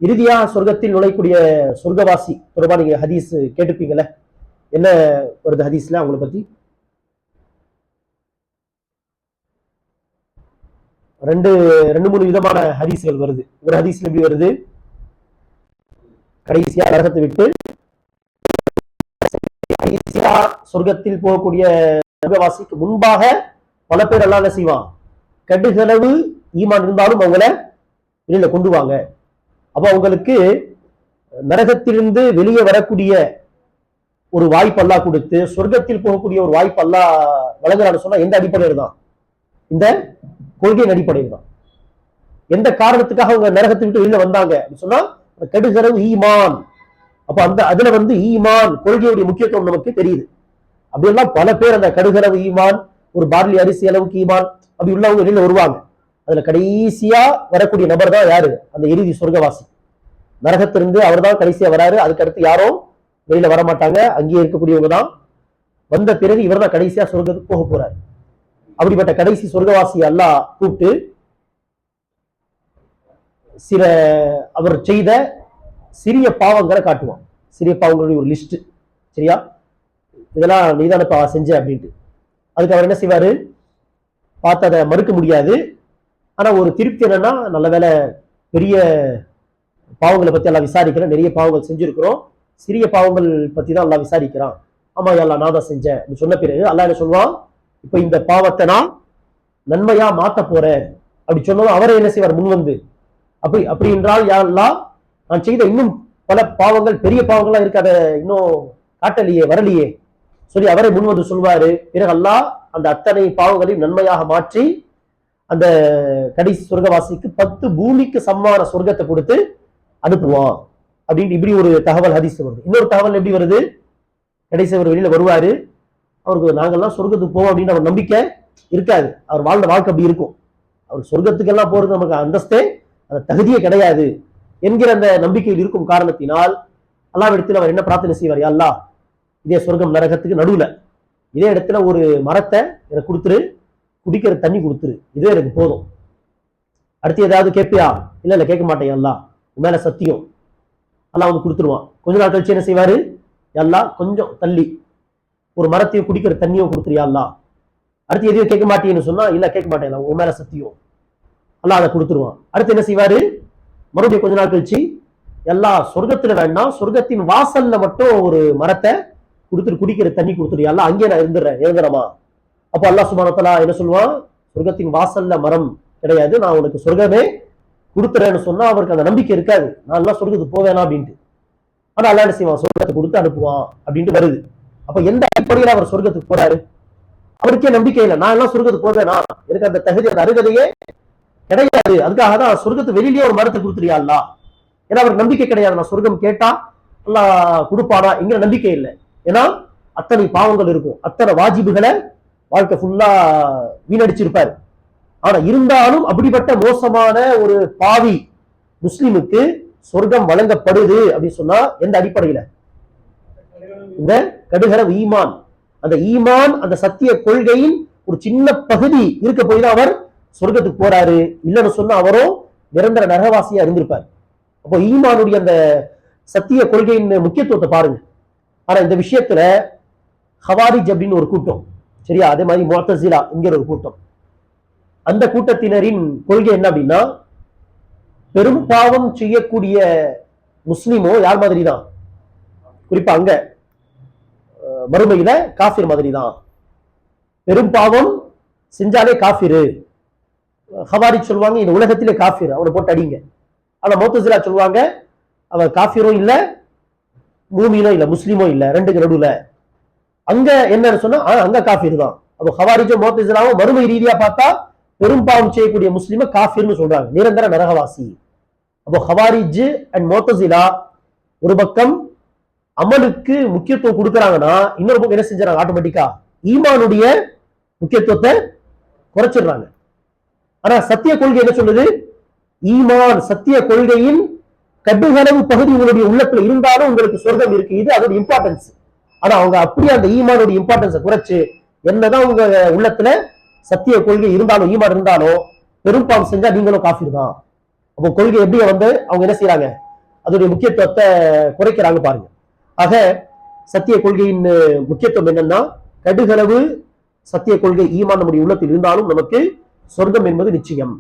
இறுதியாக சொர்க்கத்தில் நுழையக்கூடிய சொர்க்கவாசி தொடர்பான நீங்க ஹதீஸ் கேட்டிருப்பீங்கல்ல, என்ன வருது ஹதீஸ்ல அவங்களை பத்தி? ரெண்டு மூணு விதமான ஹதீஸ்கள் வருது. ஒரு ஹதீஸ்ல எப்படி வருது, கடைசியா நரகத்தை விட்டு கடைசியா சொர்க்கத்தில் போகக்கூடிய சொர்க்கவாசிக்கு முன்பாக பல பேர் எல்லாம் என்ன செய்வான், கடுகளவு ஈமான் இருந்தாலும் அவங்கள வெளியில கொண்டு வாங்க. அப்ப அவங்களுக்கு நரகத்திலிருந்து வெளியே வரக்கூடிய ஒரு வாய்ப்பு அல்லாஹ் கொடுத்து சொர்க்கத்தில் போகக்கூடிய ஒரு வாய்ப்பு அல்லாஹ் வழங்குறான்னு சொன்னா எந்த அடிப்படையில் தான்? இந்த கொள்கையின் அடிப்படையில் தான். எந்த காரணத்துக்காக அவங்க நரகத்தை விட்டு வெளியில வந்தாங்க அப்படின்னு சொன்னா கடுகளவு ஈமான். அப்ப அந்த அதுல ஈமான் கொள்கையுடைய முக்கியத்துவம் நமக்கு தெரியுது. அப்படியெல்லாம் பல பேர் அந்த கடுகளவு ஈமான், ஒரு பார்லி அரிசி அளவுக்கு ஈமான் அப்படி உள்ளவங்க வெளியில வருவாங்க. அதுல கடைசியா வரக்கூடிய நபர் தான் யாரு? அந்த இறுதி சொர்க்கவாசி. நரகத்திலிருந்து அவர் தான் கடைசியா வராரு. அதுக்கு அடுத்து யாரும் வெளியில வர மாட்டாங்க, அங்கேயே இருக்கக்கூடியவங்க தான். வந்த பிறகு இவர் தான் கடைசியா சொர்க்கத்துக்கு போக போறாரு. அப்படிப்பட்ட கடைசி சொர்க்கவாசி அல்லாஹ் கூப்பிட்டு சில அவர் செய்த சிறிய பாவங்களை காட்டுவான். சிறிய பாவங்களுடைய ஒரு லிஸ்ட். சரியா, இதெல்லாம் நீதானப்பா செஞ்ச அப்படின்ட்டு. அதுக்கு அவர் என்ன செய்வாரு, பார்த்து அதை மறுக்க முடியாது. ஆனா ஒரு திருப்தி என்னன்னா, நல்ல வேலை பெரிய பாவங்களை பத்தி எல்லாம் விசாரிக்கிறேன், நிறைய பாவங்கள் செஞ்சிருக்கிறோம், சிறிய பாவங்கள் பத்தி தான் எல்லாம் விசாரிக்கிறான். ஆமா எல்லாம் நான் தான் செஞ்சேன் அப்படின்னு சொன்ன பிறகு அல்லாஹ் என்ன சொல்லுவான், இப்ப இந்த பாவத்தை நான் நன்மையா மாத்த போறேன் அப்படி சொன்னதும் அவரை என்ன செய்வார், முன் வந்து அப்படி என்றால் யாரெல்லாம் நான் செய்த இன்னும் பல பாவங்கள் பெரிய பாவங்கள்லாம் இருக்கு, அதை இன்னும் காட்டலையே வரலையே சொல்லி அவரை முன் வந்து சொல்வாரு. பிறகு அல்லாஹ் அந்த அத்தனை பாவங்களையும் நன்மையாக மாற்றி அந்த கடைசி சொர்க்கவாசிக்கு 10 பூமிக்கு சமான சொர்க்கத்தை கொடுத்து அனுப்புவான் அப்படின்ட்டு இப்படி ஒரு தகவல் ஹதீஸ் வருது. இன்னொரு தகவல் எப்படி வருது, கடைசி அவர் வெளியில வருவாரு, அவருக்கு நாங்கெல்லாம் சொர்க்கத்துக்கு போவோம் அப்படின்னு அவர் நம்பிக்கை இருக்காது. அவர் வாழ்ந்த வாழ்க்கை அப்படி இருக்கும். அவர் சொர்க்கத்துக்கெல்லாம் போறது நமக்கு அந்தஸ்தே அந்த தகுதியே கிடையாது என்கிற அந்த நம்பிக்கையில் இருக்கும் காரணத்தினால் அல்லாஹ் இடத்துல அவர் என்ன பிரார்த்தனை செய்வார், யா அல்லாஹ் இதே சொர்க்கம் நரகத்துக்கு நடுவுல இதே இடத்துல ஒரு மரத்தை எனக்கு கொடுத்துரு, குடிக்கிற தண்ணி கொடுத்துரு, இதே எனக்கு போதும், அடுத்து ஏதாவது கேட்பியா? இல்ல இல்ல கேட்க மாட்டேன் அல்லாஹ், உன் மேல சத்தியம். அல்லாஹ் வந்து கொடுத்துருவான். கொஞ்ச நாள் கழிச்சு என்ன செய்வாரு, அல்லாஹ் கொஞ்சம் தள்ளி ஒரு மரத்தையும் குடிக்கிற தண்ணியும் கொடுத்துருயா அல்லாஹ், அடுத்து எதையும் கேட்க மாட்டேன்னு சொன்னா இல்ல கேட்க மாட்டேன் உன் மேல சத்தியம், அல்லாஹ் அதை கொடுத்துருவான். அடுத்து என்ன செய்வாரு, மறுபடியும் கொஞ்ச நாள் கழிச்சு எல்லாம் சொர்க்கத்துல வேண்டாம், சொர்க்கத்தின் வாசல்ல மட்டும் ஒரு மரத்தை கொடுத்துட்டு குடிக்கிற தண்ணி கொடுத்துரு எல்லாம், அங்கேயே நான் இருந்துறேமா. அப்போ அல்லாஹ் சுப்ஹானஹு வ தஆலா என்ன சொல்லுவான், சொர்க்கத்தின் வாசல்ல மரம் கிடையாது, நான் உனக்கு சொர்க்கமே கொடுத்துறேன்னு சொன்னா அவருக்கு அந்த நம்பிக்கை இருக்காது, நான் எல்லாம் சொர்க்கத்துக்கு போவேனா அப்படின்ட்டு. ஆனா அல்லாஹ் என்ன செய்வான், சொர்க்கத்தை கொடுத்து அனுப்புவான் அப்படின்ட்டு வருது. அப்ப எந்த அடிப்படையில் அவர் சொர்க்கத்துக்கு போறாரு, அவருக்கே நம்பிக்கை இல்லை, நான் எல்லாம் சொர்க்கத்துக்கு போவேனா, எனக்கு அந்த தகுதி அந்த அருகதையே கிடையாது, அதுக்காக தான் சொர்க்கத்து வெளியிலேயே ஒரு மரத்தை கொடுத்துறியா அல்லாஹ், ஏன்னா அவருக்கு நம்பிக்கை கிடையாது, நான் சொர்க்கம் கேட்டா அல்லாஹ் கொடுப்பானா என்கிற நம்பிக்கை இல்லை. ஏன்னா அத்தனை பாவங்கள் இருக்கும், அத்தனை வாஜிபுகளை வாழ்க்கை ஃபுல்லா வீணடிச்சிருப்பாரு. ஆனா இருந்தாலும் அப்படிப்பட்ட மோசமான ஒரு பாவி முஸ்லிமுக்கு சொர்க்கம் வழங்கப்படுது அப்படின்னு சொன்னா எந்த அடிப்படையில, இந்த கடுகளவு ஈமான், அந்த ஈமான் அந்த சத்திய கொள்கையின் ஒரு சின்ன பகுதி இருக்க போய் தான் அவர் சொர்க்கத்துக்கு போறாரு. இல்லைன்னு சொன்னா அவரும் நிரந்தர நரகவாசியா இருந்திருப்பார். அப்போ ஈமானுடைய அந்த சத்திய கொள்கையின் முக்கியத்துவத்தை பாருங்க. ஆனா இந்த விஷயத்துல ஹவாரிஜ் அப்படின்னு ஒரு கூட்டம், சரியா, அதே மாதிரி முஅத்தஸிலா என்கிற ஒரு கூட்டம், அந்த கூட்டத்தினரின் கொள்கை என்ன அப்படின்னா, பெரும் பாவம் செய்யக்கூடிய முஸ்லிமோ யார் மாதிரி தான், குறிப்பா அங்க மறுமையில காஃபிர் மாதிரி தான், பெரும் பாவம் செஞ்சாலே காஃபிரு. ஹவாரிஜ் சொல்லுவாங்க இந்த உலகத்திலே காஃபிர், அவனை போட்டு அடிங்க. ஆனா முஅத்தஸிலா சொல்லுவாங்க அவன் காஃபிரும் இல்ல மூமினும் இல்ல முஸ்லிமோ இல்ல, ரெண்டுக்கு நடுவுல. அங்க என்னன்னு சொன்னா அங்க காஃபிர் தான். அப்போ ஹவாரிஜும் முஅத்தஸிலாவும் மறுமை ரீதியா பார்த்தா பெரும் பாவம் செய்யக்கூடிய முஸ்லிம காஃபிர்னு சொல்றாங்க, நிரந்தர நரகவாசி. அப்போ ஹவாரிஜ் அண்ட் முஅத்தஸிலா ஒரு பக்கம் அமலுக்கு முக்கியத்துவம் கொடுக்கறாங்கன்னா, இன்னொரு பக்கம் என்ன செஞ்சாங்க, ஆட்டோமேட்டிக்கா ஈமானுடைய முக்கியத்துவத்தை குறைச்சிடுறாங்க. ஆனா சத்திய கொள்கை என்ன சொல்லுது, ஈமான் சத்திய கொள்கையின் கடுகளவு பகுதி உங்களுடைய உள்ளத்துல இருந்தாலும் உங்களுக்கு சொர்க்கம் இருக்கு, இது அதோட இம்பார்ட்டன்ஸ். ஆனா அவங்க அப்படியே அந்த ஈமானுடைய இம்பார்ட்டன்ஸை குறைச்சு என்னதான் உங்க உள்ளத்துல சத்திய கொள்கை இருந்தாலும் ஈமான் இருந்தாலும் பெரும்பாவம் செஞ்சா நீங்களும் காஃபிர் தான். அப்போ கொள்கை எப்படி அவங்க என்ன செய்யறாங்க, அதோடைய முக்கியத்துவத்தை குறைக்கிறாங்க பாருங்க. ஆக சத்திய கொள்கையின் முக்கியத்துவம் என்னன்னா, கடுகளவு சத்திய கொள்கை ஈமான் நம்முடைய உள்ளத்தில் இருந்தாலும் நமக்கு சொர்க்கம் என்பது நிச்சயம்.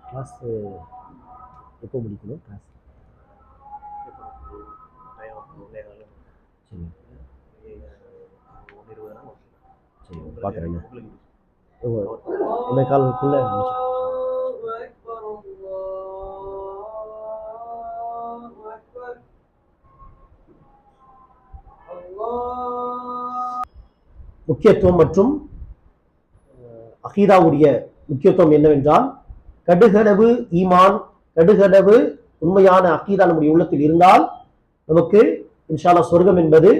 கிளாஸ் எப்போ முடிக்கணும், கிளாஸ் சரி பார்க்குறேங்க. என்ன காலத்துக்குள்ள முக்கியத்துவம் மற்றும் அகீதாவுடைய முக்கியத்துவம் என்னவென்றால், கடுகளவு ஈமான், கடுகளவு உண்மையான அகீதா நம்முடைய உள்ளத்தில் இருந்தால் நமக்கு இன்ஷா அல்லாஹ் சொர்க்கம் என்பது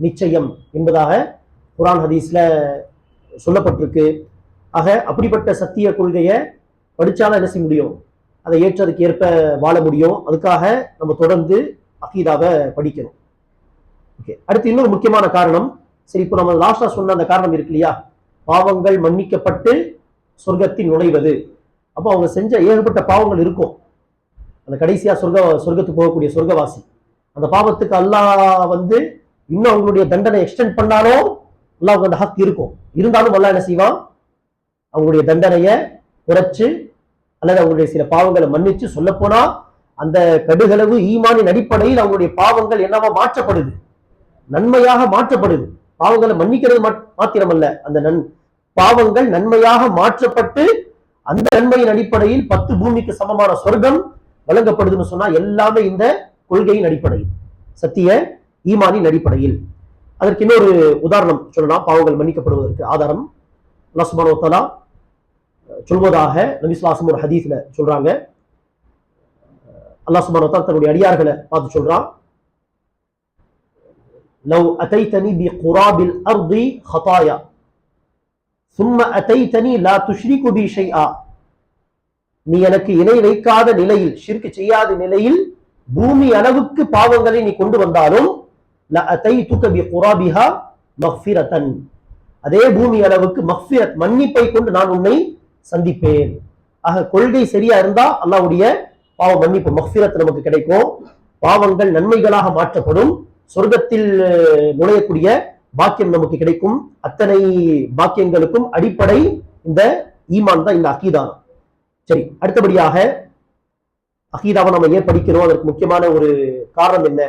நிச்சயம் என்பதாக குர்ஆன் ஹதீஸ்ல சொல்லப்பட்டிருக்கு. ஆக அப்படிப்பட்ட சத்திய கொள்கையை படிச்சாலும் என்ன செய்ய முடியும், அதை ஏற்றதுக்கு ஏற்ப வாழ முடியும். அதுக்காக நம்ம தொடர்ந்து அகீதாவை படிக்கணும். ஓகே, அடுத்து இன்னொரு முக்கியமான காரணம். சரி, இப்போ நம்ம லாஸ்டா சொன்ன அந்த காரணம் இருக்கு இல்லையா, பாவங்கள் மன்னிக்கப்பட்டு சொர்க்கத்தில் நுழைவது. அப்போ அவங்க செஞ்ச ஏகப்பட்ட பாவங்கள் இருக்கும். அந்த கடைசியா சொர்க்கத்துக்கு போகக்கூடிய சொர்க்கவாசி, அந்த பாவத்துக்கு அல்லாஹ் இன்னும் அவங்களுடைய தண்டனை எக்ஸ்டெண்ட் பண்ணாலும் அல்லாஹ் அந்த ஹக் இருக்கும். இருந்தாலும் அல்லாஹ் என்ன செய்வான், அவங்களுடைய தண்டனையை குறைச்சு அல்லது அவங்களுடைய சில பாவங்களை மன்னிச்சு, சொல்ல போனா அந்த கடுகளவு ஈமானின் அடிப்படையில் அவங்களுடைய பாவங்கள் என்னவா மாற்றப்படுது, நன்மையாக மாற்றப்படுது. பாவங்களை மன்னிக்கிறது மாத்திரமல்ல, அந்த பாவங்கள் நன்மையாக மாற்றப்பட்டு அந்த நன்மையின் அடிப்படையில் 10 பூமிக்கு சமமான சொர்க்கம் வழங்கப்படுதுன்னு சொன்னா எல்லாமே இந்த கொள்கையின் அடிப்படையில், சத்திய ஈமானின் அடிப்படையில். அதற்கு இன்னொரு உதாரணம் சொல்லலாம் பாவங்கள் மன்னிக்கப்படுவதற்கு ஆதாரம். அல்லாஹ் சுப்ஹானஹு வ தஆலா சொல்வதாக நபி ஸல்லல்லாஹு அலைஹி வஸல்லம் ஒரு ஹதீஸ்ல சொல்றாங்க. அல்லாஹ் சுப்ஹானஹு வ தஆலா தன்னுடைய அடியார்களை பார்த்து சொல்றான், லவ் அதைதனி பிகுராபில் அர்தி ஹதாயா சும்ம அதைதனி லா துஷ்ரிகு பி ஷைஆ, நீ எனக்கு இணை வைக்காத நிலையில், ஷிர்க் செய்யாத நிலையில் பூமி அளவுக்கு பாவங்களை நீ கொண்டு வந்தாலும் லா அதைதுக பிகுராபிஹா மக்ஃபிரத்தன், அதே பூமி அளவுக்கு மக்ஃபிரத் மன்னிப்பை கொண்டு நான் உன்னை சந்திப்பேன். ஆக கொள்கை சரியா இருந்தா அல்லாஹ்வுடைய பாவ மன்னிப்பு மக்ஃபிரத் நமக்கு கிடைக்கும், பாவங்கள் நன்மைகளாக மாற்றப்படும், சொர்க்கத்தில் நுழையக்கூடிய பாக்கியம் நமக்கு கிடைக்கும். அத்தனை பாக்கியங்களுக்கும் அடிப்படை இந்த ஈமான் தான், இந்த அகீதா. சரி, அடுத்தபடியாக அகீதாவை நம்ம ஏன் படிக்கிறோம், அதற்கு முக்கியமான ஒரு காரணம் என்ன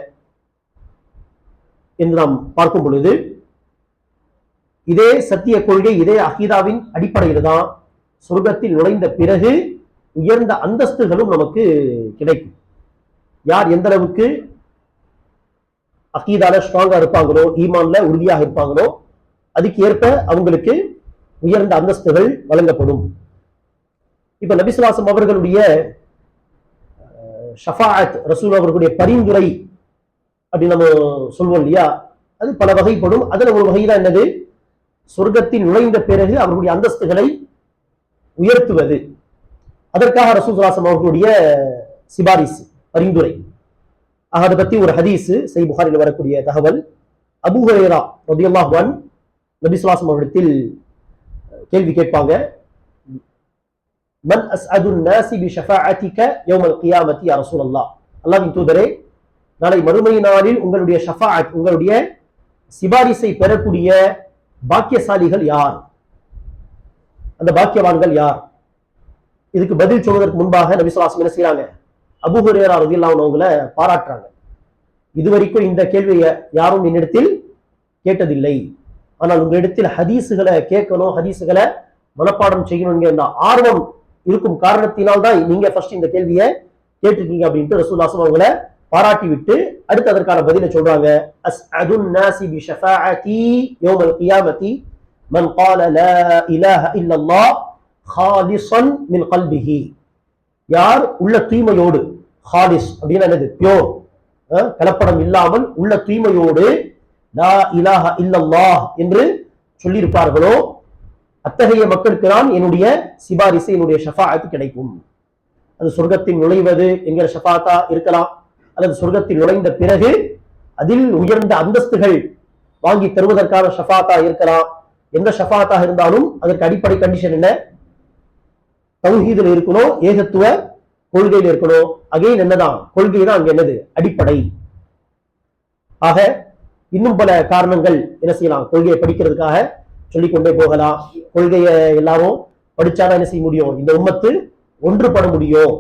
என்று நாம் பார்க்கும் பொழுது, இதே சத்திய கொள்கை, இதே அகீதாவின் அடிப்படையில் தான் சொர்க்கத்தில் நுழைந்த பிறகு உயர்ந்த அந்தஸ்துகளும் நமக்கு கிடைக்கும். யார் எந்த அளவுக்கு அகீதால ஸ்ட்ராங்கா இருப்பாங்களோ, ஈமான்ல உறுதியாக இருப்பாங்களோ, அதுக்கு ஏற்ப அவங்களுக்கு உயர்ந்த அந்தஸ்துகள் வழங்கப்படும். இப்ப நபி ஸல்லல்லாஹு அலைஹி வஸல்லம் அவர்களுடைய ஷஃபாஅத், ரசூல் அவர்களுடைய பரிந்துரை அப்படி நம்ம சொல்வோம் இல்லையா, அது பல வகைப்படும். அதுல ஒரு வகைதான் என்னது, சொர்க்கத்தில் நுழைந்த பிறகு அவர்களுடைய அந்தஸ்துகளை உயர்த்துவது. அதற்காக ரசூல் ஸல்லல்லாஹு அலைஹி வஸல்லம் அவர்களுடைய சிபாரிசு, பரிந்துரை. அதை பத்தி ஒரு ஹதீஸ் சஹீஹ் புகாரியில் வரக்கூடிய தகவல். அபூ ஹுரைரா ரலியல்லாஹு அன்ஹு நபி ஸல்லல்லாஹு அலைஹி வஸல்லம் அவரிடத்தில் கேள்வி கேட்பாங்க, மன் அஸ்அதுன் நாஸி பி ஷஃபாஅத்திக யௌமல் கியாமத்தி யா ரசூலல்லாஹ், அல்லாஹ்வின் தூதரே, நாளை மறுமை நாளில் உங்களுடைய ஷஃபாஅத், உங்களுடைய சிபாரிசை பெறக்கூடிய பாக்கியசாலிகள் யார், அந்த பாக்கியவான்கள் யார்? இதுக்கு பதில் சொல்வதற்கு முன்பாக நபி ஸல்லல்லாஹு அலைஹி வஸல்லம் என்ன செய்றாங்க, அபூ ஹுரைரா ரலியல்லாஹு அன்ஹு அவங்களை பாராட்டுறாங்க. இதுவரைக்கும் இந்த கேள்வியை யாரும் என்னிடத்தில் கேட்டதில்லை, ஆனால் உங்களிடத்தில் ஹதீஸுகளை கேட்கணும், ஹதீஸுகளை மனப்பாடம் செய்யணுங்கிற அந்த ஆர்வம் இருக்கும் காரணத்தினால் தான் நீங்க ஃபர்ஸ்ட் இந்த கேள்வியை கேட்டிருக்கீங்க அப்படின்ட்டு ரசூலுல்லாஹி ஸல்லல்லாஹு அலைஹி வஸல்லம் அவங்களை பாராட்டி விட்டு அடுத்து அதற்கான பதிலை சொல்றாங்க. அஸ்அதுன் நாஸி பி ஷஃபாஅத்தி யௌமல் கியாமத்தி மன் قال لا اله الا الله خالصا من قلبه, யார் உள்ள தூய்மையோடு, ஹாலிஸ் அப்படின்னா என்னது, பியோர், கலப்படம் இல்லாமல் உள்ள தூய்மையோடு லா இலாஹ இல்லல்லாஹ் என்று சொல்லியிருப்பார்களோ, அத்தகைய மக்களுக்கு தான் என்னுடைய சிபாரிசு, என்னுடைய ஷஃபாஅத் கிடைக்கும். அது சொர்க்கத்தில் நுழைவது என்கிற ஷஃபாஅத்தா இருக்கலாம், அல்லது சொர்க்கத்தில் நுழைந்த பிறகு அதில் உயர்ந்த அந்தஸ்துகள் வாங்கி தருவதற்கான ஷஃபாஅத்தா இருக்கலாம். எந்த ஷஃபாஅத்தாக இருந்தாலும் அதற்கு அடிப்படை கண்டிஷன் என்ன, தௌஹீதுல இருக்கணும், ஏகத்துவ கொள்கையில் இருக்கணும். அகைன் என்னதான் கொள்கை தான் அங்க என்னது, அடிப்படை. ஆக இன்னும் பல காரணங்கள் என்ன செய்யலாம், கொள்கையை படிக்கிறதுக்காக சொல்லிக்கொண்டே போகலாம். கொள்கையை எல்லாரும் படிச்சாதான் என்ன செய்ய முடியும், இந்த உம்மத்து ஒன்றுபட முடியும்.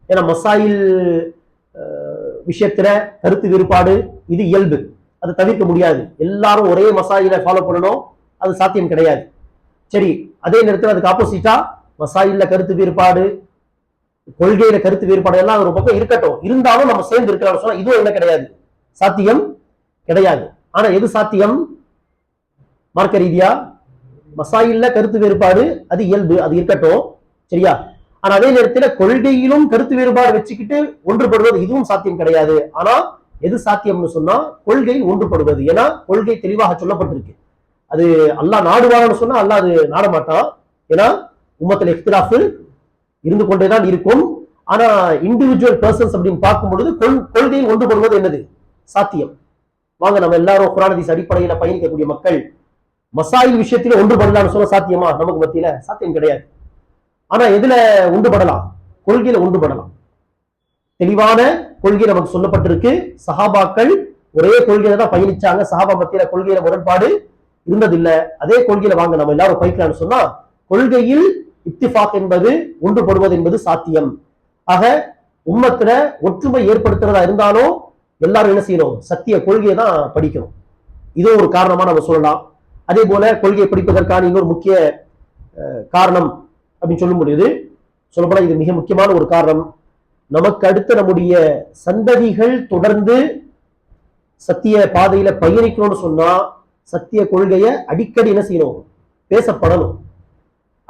ஏன்னா மசாயில் விஷயத்துல கருத்து வேறுபாடு இது இயல்பு. அதை தவிர்க்க முடியாது. எல்லாரும் ஒரே மசாயில ஃபாலோ பண்ணணும், அது சாத்தியம் கிடையாது. சரி, அதே நேரத்தில் அதுக்கு ஆப்போசிட்டா மசாயில்ல கருத்து வேறுபாடு, கொள்கையில கருத்து வேறுபாடு எல்லாம் ஒரு பக்கம் இருக்கட்டும், இருந்தாலும் நம்ம சேர்ந்து இருக்கிறோம் சொன்னா இதுவும் என்ன கிடையாது, சாத்தியம் கிடையாது. ஆனா எது சாத்தியம்? மார்க்க ரீதியா மசாயில்ல கருத்து வேறுபாடு அது இயல்பு, அது இருக்கட்டும், சரியா? ஆனா அதே நேரத்தில் கொள்கையிலும் கருத்து வேறுபாடு வச்சுக்கிட்டு ஒன்றுபடுவது இதுவும் சாத்தியம் கிடையாது. ஆனா எது சாத்தியம்னு சொன்னா கொள்கையில் ஒன்றுபடுவது. ஏன்னா கொள்கை தெளிவாக சொல்லப்பட்டிருக்கு. அது அல்லாஹ் நாடுவான்னு சொன்னா அல்லாஹ் அது நாட மாட்டான். ஏன்னா உம்மத்தில் இஃப்திலாஃப் இருந்து கொண்டேதான் இருக்கும். ஆனா இண்டிவிஜுவல் பர்சன்ஸ் அப்படின்னு பார்க்கும் பொழுது கொள்கையில் ஒன்றுபடுவது என்னது சாத்தியம். வாங்க நம்ம எல்லாரும் குர்ஆன் ஹதீஸ் அடிப்படையில பயணிக்கக்கூடிய மக்கள் மசாயில் விஷயத்தில ஒன்றுபடலாம்னு சொல்ல சாத்தியமா? நமக்கு மத்தியில சாத்தியம் கிடையாது. ஆனா எதுல ஒன்றுபடலாம்? கொள்கையில ஒன்றுபடலாம். தெளிவான கொள்கை நமக்கு சொல்லப்பட்டிருக்கு. சஹாபாக்கள் ஒரே கொள்கையில தான் பயணிச்சாங்க. சஹாபா மத்தியில கொள்கையில முரண்பாடு இருந்ததில்லை. அதே கொள்கையில வாங்க நம்ம எல்லாரும் பயக்கலாம்னு சொன்னா கொள்கையில் இத்திஃபாக் என்பது ஒன்றுபடுவது என்பது சாத்தியம். ஆக உம்மத்துல ஒற்றுமை ஏற்படுத்துறதா இருந்தாலும் எல்லாரும் என்ன செய்யணும்? சத்திய கொள்கையை தான் படிக்கணும். இதோ ஒரு காரணமா நம்ம சொல்லலாம். அதே போல கொள்கையை படிப்பதற்கான இன்னொரு முக்கிய காரணம் அப்படின்னு சொல்ல முடியுது. சொல்லப்போனா இது மிக முக்கியமான ஒரு காரணம். நமக்கு அடுத்து நம்முடைய சந்ததிகள் தொடர்ந்து சத்திய பாதையில பயணிக்கணும்னு சொன்னா சத்திய கொள்கையை அடிக்கடி என்ன செய்யணும்? பேசப்படணும்.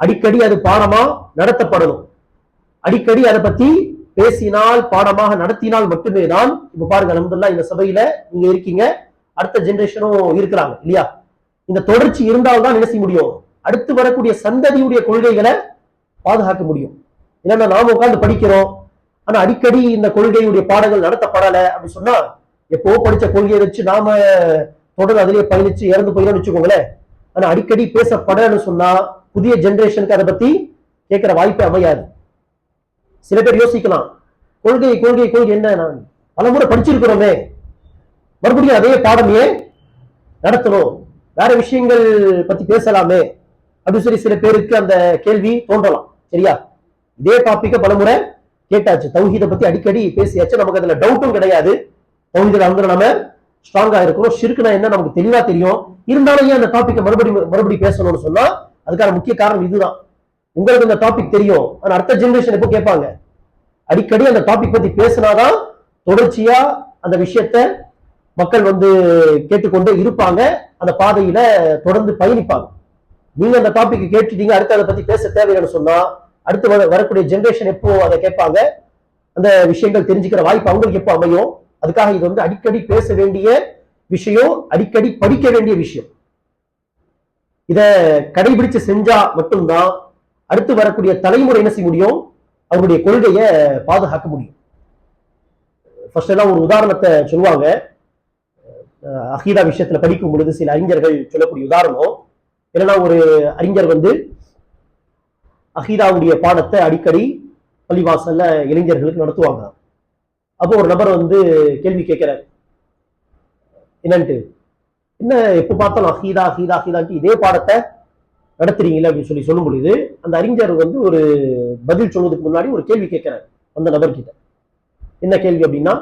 அடிக்கடி அது பாடமா நடத்தப்படணும். அடிக்கடி அதை பத்தி பேசினால் பாடமாக நடத்தினால் மட்டுமே தான். இப்ப பாருங்க, அல்ஹம்துலில்லாஹ் இந்த சபையில நீங்க இருக்கீங்க, அடுத்த ஜெனரேஷனும் இருக்கிறாங்க இல்லையா? இந்த தொடர்ச்சி இருந்தால்தான் என்ன செய்ய முடியும்? அடுத்து வரக்கூடிய சந்ததியுடைய கொள்கைகளை பாதுகாக்க முடியும். ஏன்னா நாம உட்கார்ந்து படிக்கிறோம், ஆனா அடிக்கடி இந்த கொள்கையுடைய பாடங்கள் நடத்தப்படலை அப்படின்னு சொன்னா எப்போ படிச்ச கொள்கையை வச்சு நாம தொடர்ந்து அதிலேயே பயணிச்சு இறந்து போயிடும் வச்சுக்கோங்களேன். ஆனா அடிக்கடி பேசப்படன்னு சொன்னா புதிய ஜெனரேஷனுக்கு அதை பத்தி கேட்கிற வாய்ப்பே அமையாது. சில பேர் யோசிக்கலாம், கொள்கை கொள்கை கொள்கை என்ன, நான் பலமுறை படிச்சிருக்கிறோமே, மறுபடியும் அதே பாடமே நடத்தணும், வேற விஷயங்கள் பத்தி பேசலாமே அப்படின்னு சொல்லி சில பேருக்கு அந்த கேள்வி தோன்றலாம். சரியா? இதே டாபிக்க பலமுறை கேட்டாச்சு, தௌஹீதை பத்தி அடிக்கடி பேசியாச்சு, நமக்கு அதுல டவுட்டும் கிடையாது. தௌஹீதுல வந்து நம்ம ஸ்ட்ராங்கா இருக்கிறோம், ஷிர்க்னா என்ன நமக்கு தெளிவா தெரியும். இருந்தாலும் ஏன் அந்த டாபிக்கை மறுபடியும் பேசணும்னு சொன்னா அதுக்கான முக்கிய காரணம் இதுதான். உங்களுக்கு இந்த டாபிக் தெரியும், ஆனா அடுத்த ஜெனரேஷன் எப்போ கேட்பாங்க? அடிக்கடி அந்த டாபிக் பத்தி பேசினாதான் தொடர்ச்சியா அந்த விஷயத்த மக்கள் வந்து கேட்டுக்கொண்டே இருப்பாங்க, அந்த பாதையில தொடர்ந்து பயணிப்பாங்க. நீங்க அந்த டாபிக் கேட்டுட்டீங்க, அடுத்து அதை பத்தி பேச தேவைன்னு சொன்னா அடுத்து வரக்கூடிய ஜெனரேஷன் எப்போ அதை கேட்பாங்க? அந்த விஷயங்கள் தெரிஞ்சுக்கிற வாய்ப்பு அவங்களுக்கு எப்போ அமையும்? அதுக்காக இது வந்து அடிக்கடி பேச வேண்டிய விஷயம், அடிக்கடி படிக்க வேண்டிய விஷயம். இத கடைபிடிச்சு செஞ்சா மட்டும்தான் அடுத்து வரக்கூடிய தலைமுறை என்ன செய்ய முடியும்? அவருடைய கொள்கையை பாதுகாக்க முடியும். ஃபர்ஸ்ட் எல்லாம் ஒரு உதாரணத்தை சொல்லுவாங்க. அகீதா விஷயத்துல படிக்கும் பொழுது சில அறிஞர்கள் சொல்லக்கூடிய உதாரணம் என்னன்னா, ஒரு அறிஞர் வந்து அகீதாவுடைய பாடத்தை அடிக்கடி பள்ளிவாசல்ல இளைஞர்களுக்கு நடத்துவாங்க. அப்போ ஒரு நபர் வந்து கேள்வி கேட்கிறார், என்னன்ட்டு, என்ன எப்ப பார்த்தாலும் அகீதா அகீதா அகீதான்ட்டு இதே பாடத்தை நடத்துறீங்களா அப்படின்னு சொல்லும் பொழுது அந்த அறிஞர் வந்து ஒரு பதில் சொல்வதற்கு முன்னாடி ஒரு கேள்வி கேட்கிறார் அந்த நபர்கிட்ட. என்ன கேள்வி அப்படின்னா,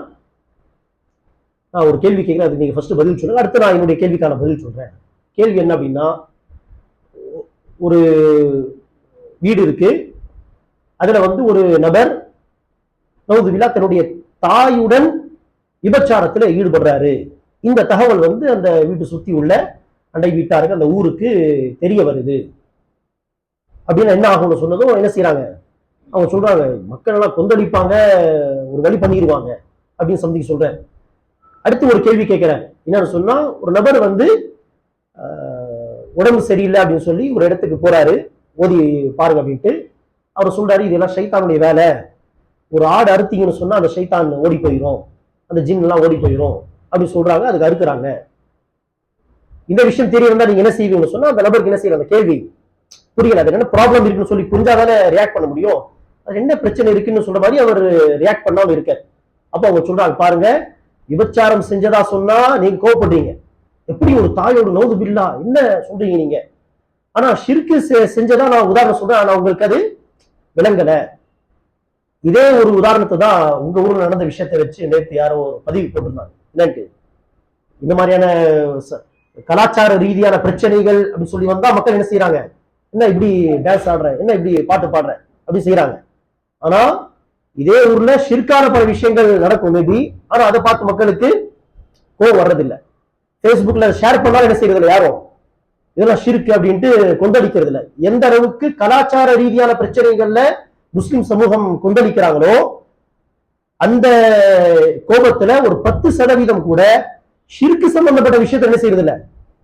நான் ஒரு கேள்வி கேட்கிறேன், அதுக்கு நீங்க ஃபர்ஸ்ட் பதில் சொல்லுங்க, அடுத்து நான் என்னுடைய கேள்விக்கான பதில் சொல்றேன். கேள்வி என்ன அப்படின்னா, ஒரு வீடு இருக்கு, அதுல வந்து ஒரு நபர் நவுதுபில்லா தன்னுடைய தாயுடன் விபச்சாரத்துல ஈடுபடுறாரு. இந்த தகவல் வந்து அந்த வீட்டை சுத்தி உள்ள அண்டை வீட்டாருக்கு, அந்த ஊருக்கு தெரிய வருது. அப்படின்னு என்ன ஆகும்னு சொன்னதும் என்ன செய்யறாங்க, அவங்க சொல்றாங்க, மக்கள் எல்லாம் கொந்தளிப்பாங்க, ஒரு வழி பண்ணிடுவாங்க அப்படின்னு சம்திங் சொல்றேன். அடுத்து ஒரு கேள்வி கேட்கிறேன், என்னன்னு சொன்னா, ஒரு நபர் வந்து உடம்பு சரியில்லை அப்படின்னு சொல்லி ஒரு இடத்துக்கு போறாரு, ஓதி பாருங்க அப்படின்ட்டு. அவர் சொல்றாரு, இதெல்லாம் ஷைத்தானுடைய வேலை, ஒரு ஆடு அறுத்தீங்கன்னு சொன்னா அந்த ஷைத்தான் ஓடி போயிடும், அந்த ஜின் எல்லாம் ஓடி போயிடும் அப்படின்னு சொல்றாங்க. அதுக்கு அறுக்குறாங்க. இந்த விஷயம் தெரிய வந்தா நீங்க என்ன செய்வீங்கன்னு சொன்னா அந்த நபருக்கு என்ன செய்யற, அந்த கேள்வி புரியல, அது என்ன ப்ராப்ளம் இருக்குன்னு சொல்லி புரிஞ்சாதானே ரியாக்ட் பண்ண முடியும். அது என்ன பிரச்சனை இருக்குன்னு சொல்ற மாதிரி அவர் ரியாக்ட் பண்ணாம இருக்க. அப்போ அவங்க சொல்றாங்க, பாருங்க, விபச்சாரம் செஞ்சதா சொன்னா நீங்க கோவப்படுறீங்க, எப்படி ஒரு தாயோட நவுதுபில்லா என்ன சொல்றீங்க நீங்க, ஆனா ஷிர்கு செஞ்சதா நான் உதாரணம் சொல்றேன், ஆனா உங்களுக்கு அது விளங்கல. இதே ஒரு உதாரணத்தை தான் உங்க ஊர்ல நடந்த விஷயத்தை வச்சு நேற்று யாரோ பதிவு போட்டிருந்தாங்க. என்னன்ட்டு, இந்த மாதிரியான கலாச்சார ரீதியான பிரச்சனைகள் அப்படின்னு சொல்லி வந்தா மக்கள் என்ன செய்யறாங்க, என்ன இப்படி டான்ஸ் ஆடுற, என்ன இப்படி பாட்டு பாடுற அப்படி செய்யறாங்க. ஆனா இதே ஊர்ல ஷிர்கான பல விஷயங்கள் நடக்கும் மேபி, ஆனா அதை பார்த்து மக்களுக்கு கோவம் வர்றதில்லை. ஃபேஸ்புக்ல ஷேர் பண்ணாலும் என்ன செய்யறது இல்லை, யாரும் இதெல்லாம் ஷிர்க் அப்படின்ட்டு கொந்தளிக்கிறது இல்லை. எந்த அளவுக்கு கலாச்சார ரீதியான பிரச்சனைகள்ல முஸ்லிம் சமூகம் கொந்தளிக்கிறாங்களோ அந்த கோபத்துல ஒரு 10% கூட ஷிர்க் சம்பந்தப்பட்ட விஷயத்தை என்ன செய்யறது இல்லை,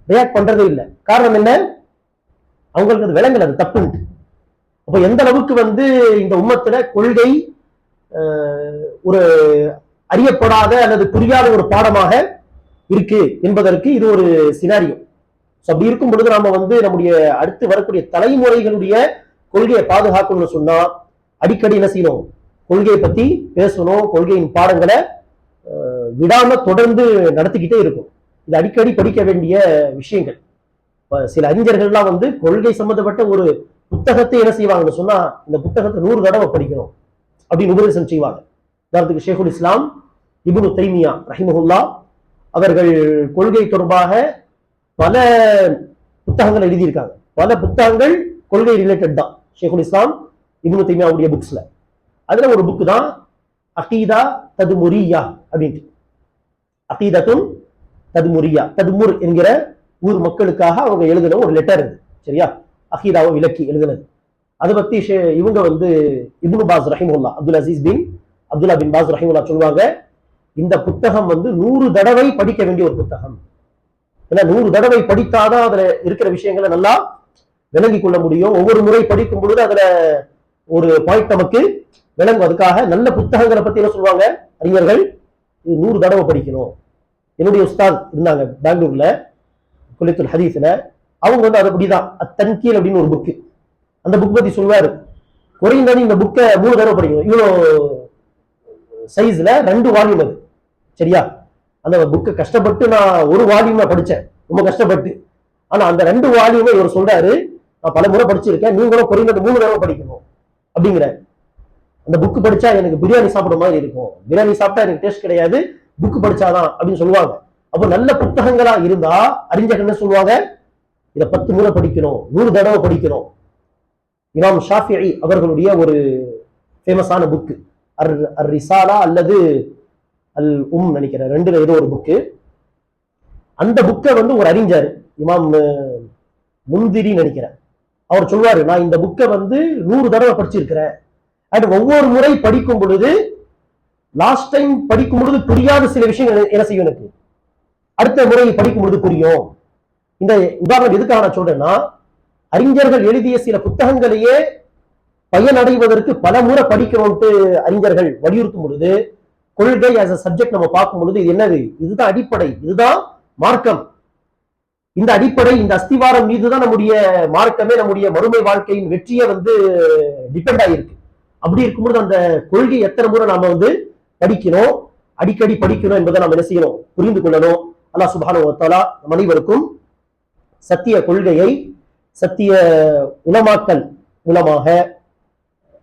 ரியாக்ட் பண்றதே இல்லை. காரணம் என்ன, அவங்களுக்கு அது விளங்கல, அது தப்புன்ட்டு. அப்ப எந்த அளவுக்கு இந்த உம்மத்துல கொள்கை ஒரு அறியப்படாத அல்லது புரியாத ஒரு பாடமாக இருக்கு என்பதற்கு இது ஒரு சினாரியோ. அப்படி இருக்கும் பொழுது நாம நம்முடைய அடுத்து வரக்கூடிய தலைமுறைகளுடைய கொள்கையை பாதுகாக்கணும்னு சொன்னா அடிக்கடி என்ன செய்யணும், கொள்கையை பத்தி பேசணும், கொள்கையின் பாடங்களை விடாம தொடர்ந்து நடத்திக்கிட்டே இருக்கும். இது அடிக்கடி படிக்க வேண்டிய விஷயங்கள். சில அறிஞர்கள்லாம் கொள்கை சம்பந்தப்பட்ட ஒரு புத்தகத்தை என்ன செய்வாங்கன்னு சொன்னா இந்த புத்தகத்தை 100 தடவை படிக்கணும் அப்படின்னு உபதேசம் செய்வாங்க. உதாரணத்துக்கு ஷேகுல் இஸ்லாம் இப்னு தைமியா ரஹிமஹுல்லா அவர்கள் கொள்கை தொடர்பாக பல புத்தகங்கள் எழுதியிருக்காங்க. பல புத்தகங்கள் கொள்கை ரிலேட்டட் தான் ஷேகுல் இஸ்லாம் இப்னு தைமியாவுடைய புக்ஸ்ல. அதுல ஒரு புக் தான் அகீதா ததுமுரியா அப்படின்ட்டு. அகீதத்துன் ததுமுரியா, ததுமுர் என்கிற ஊர் மக்களுக்காக அவங்க எழுதின ஒரு லெட்டர் இது, சரியா, அகீதாவை விளக்கி எழுதினது. அதை பத்தி இவங்க இப்னு பாஸ் ரஹிமுல்லா, அப்துல்லா பின் பாஸ் ரஹிமுல்லா சொல்லுவாங்க, இந்த புத்தகம் 100 தடவை படிக்க வேண்டிய ஒரு புத்தகம். ஏன்னா 100 தடவை படித்தாதான் அதுல இருக்கிற விஷயங்களை நல்லா விளங்கி கொள்ள முடியும். ஒவ்வொரு முறை படிக்கும் பொழுது அதுல ஒரு பாயிண்ட் நமக்கு விளங்கும். அதுக்காக நல்ல புத்தகங்களை பத்தி என்ன சொல்லுவாங்க அறிஞர்கள், 100 தடவை படிக்கணும். என்னுடைய உஸ்தாத் இருந்தாங்க பெங்களூர்ல குலித்துல் ஹதீஸ்ல, அவங்க அது அப்படிதான் அத்தன்கீல் அப்படின்னு ஒரு புக்கு, அந்த புக் பத்தி சொல்லுவாரு, குறைந்தது இந்த புக்கை 3 தடவை படிக்கணும். இவ்வளோ சைஸ்ல 2 வால்யூம் அது, சரியா. அந்த புக்கை கஷ்டப்பட்டு நான் ஒரு வால்யூமா படிச்சேன், ரொம்ப கஷ்டப்பட்டு. ஆனா அந்த 2 வால்யூமை இவர் சொல்றாரு, நான் பல முறை படிச்சிருக்கேன், நீங்களும் குறைந்தது 3 தடவை படிக்கணும் அப்படிங்கிற. அந்த புக்கு படிச்சா எனக்கு பிரியாணி சாப்பிட மாதிரி இருக்கும், பிரியாணி சாப்பிட்டா எனக்கு டேஸ்ட் கிடையாது, புக்கு படிச்சாதான் அப்படின்னு சொல்லுவாங்க. அப்போ நல்ல புத்தகங்களா இருந்தா அறிஞர்கள் என்ன சொல்லுவாங்க, இதை 10 முறை படிக்கணும், 100 தடவை படிக்கணும். இமாம் ஷாஃபிஈ அவர்களுடைய ஒரு ஃபேமஸான புக்கு அர் ரிசாலா அல்லது அல் நினைக்கிறேன், 2ல ஏதோ ஒரு புக்கு. அந்த புக்கை ஒரு அறிஞர் இமாம் முந்திரி நினைக்கிறேன், அவர் சொல்வாரு, நான் இந்த புக்கை 100 தடவை படிச்சிருக்கிறேன். அது ஒவ்வொரு முறை படிக்கும் பொழுது லாஸ்ட் டைம் படிக்கும் பொழுது புரியாத சில விஷயங்கள் என்ன செய்யும், எனக்கு அடுத்த முறை படிக்கும் பொழுது புரியும். இந்த உதாரணம் எதுக்காக நான் சொல்றேன்னா, அறிஞர்கள் எழுதிய சில புத்தகங்களையே பயனடைவதற்கு பல முறை படிக்கணும்ட்டு அறிஞர்கள் வலியுறுத்தும் பொழுது கொள்கை as a சப்ஜெக்ட் நம்ம பார்க்கும் பொழுது இது என்னது, இதுதான் அடிப்படை, இதுதான் மார்க்கம். இந்த அடிப்படை, இந்த அஸ்திவாரம் மீதுதான் நம்முடைய மார்க்கமே, நம்முடைய மறுமை வாழ்க்கையின் வெற்றியை டிபெண்ட் ஆகிருக்கு. அப்படி இருக்கும்போது அந்த கொள்கை எத்தனை முறை நாம படிக்கணும், அடிக்கடி படிக்கணும் என்பதை நாம் என்ன செய்யணும், புரிந்து கொள்ளணும். அல்லாஹ் சுப்ஹானஹு வ தஆலா நம் அனைவருக்கும் சத்திய கொள்கையை சத்திய உலமாக்கல் மூலமாக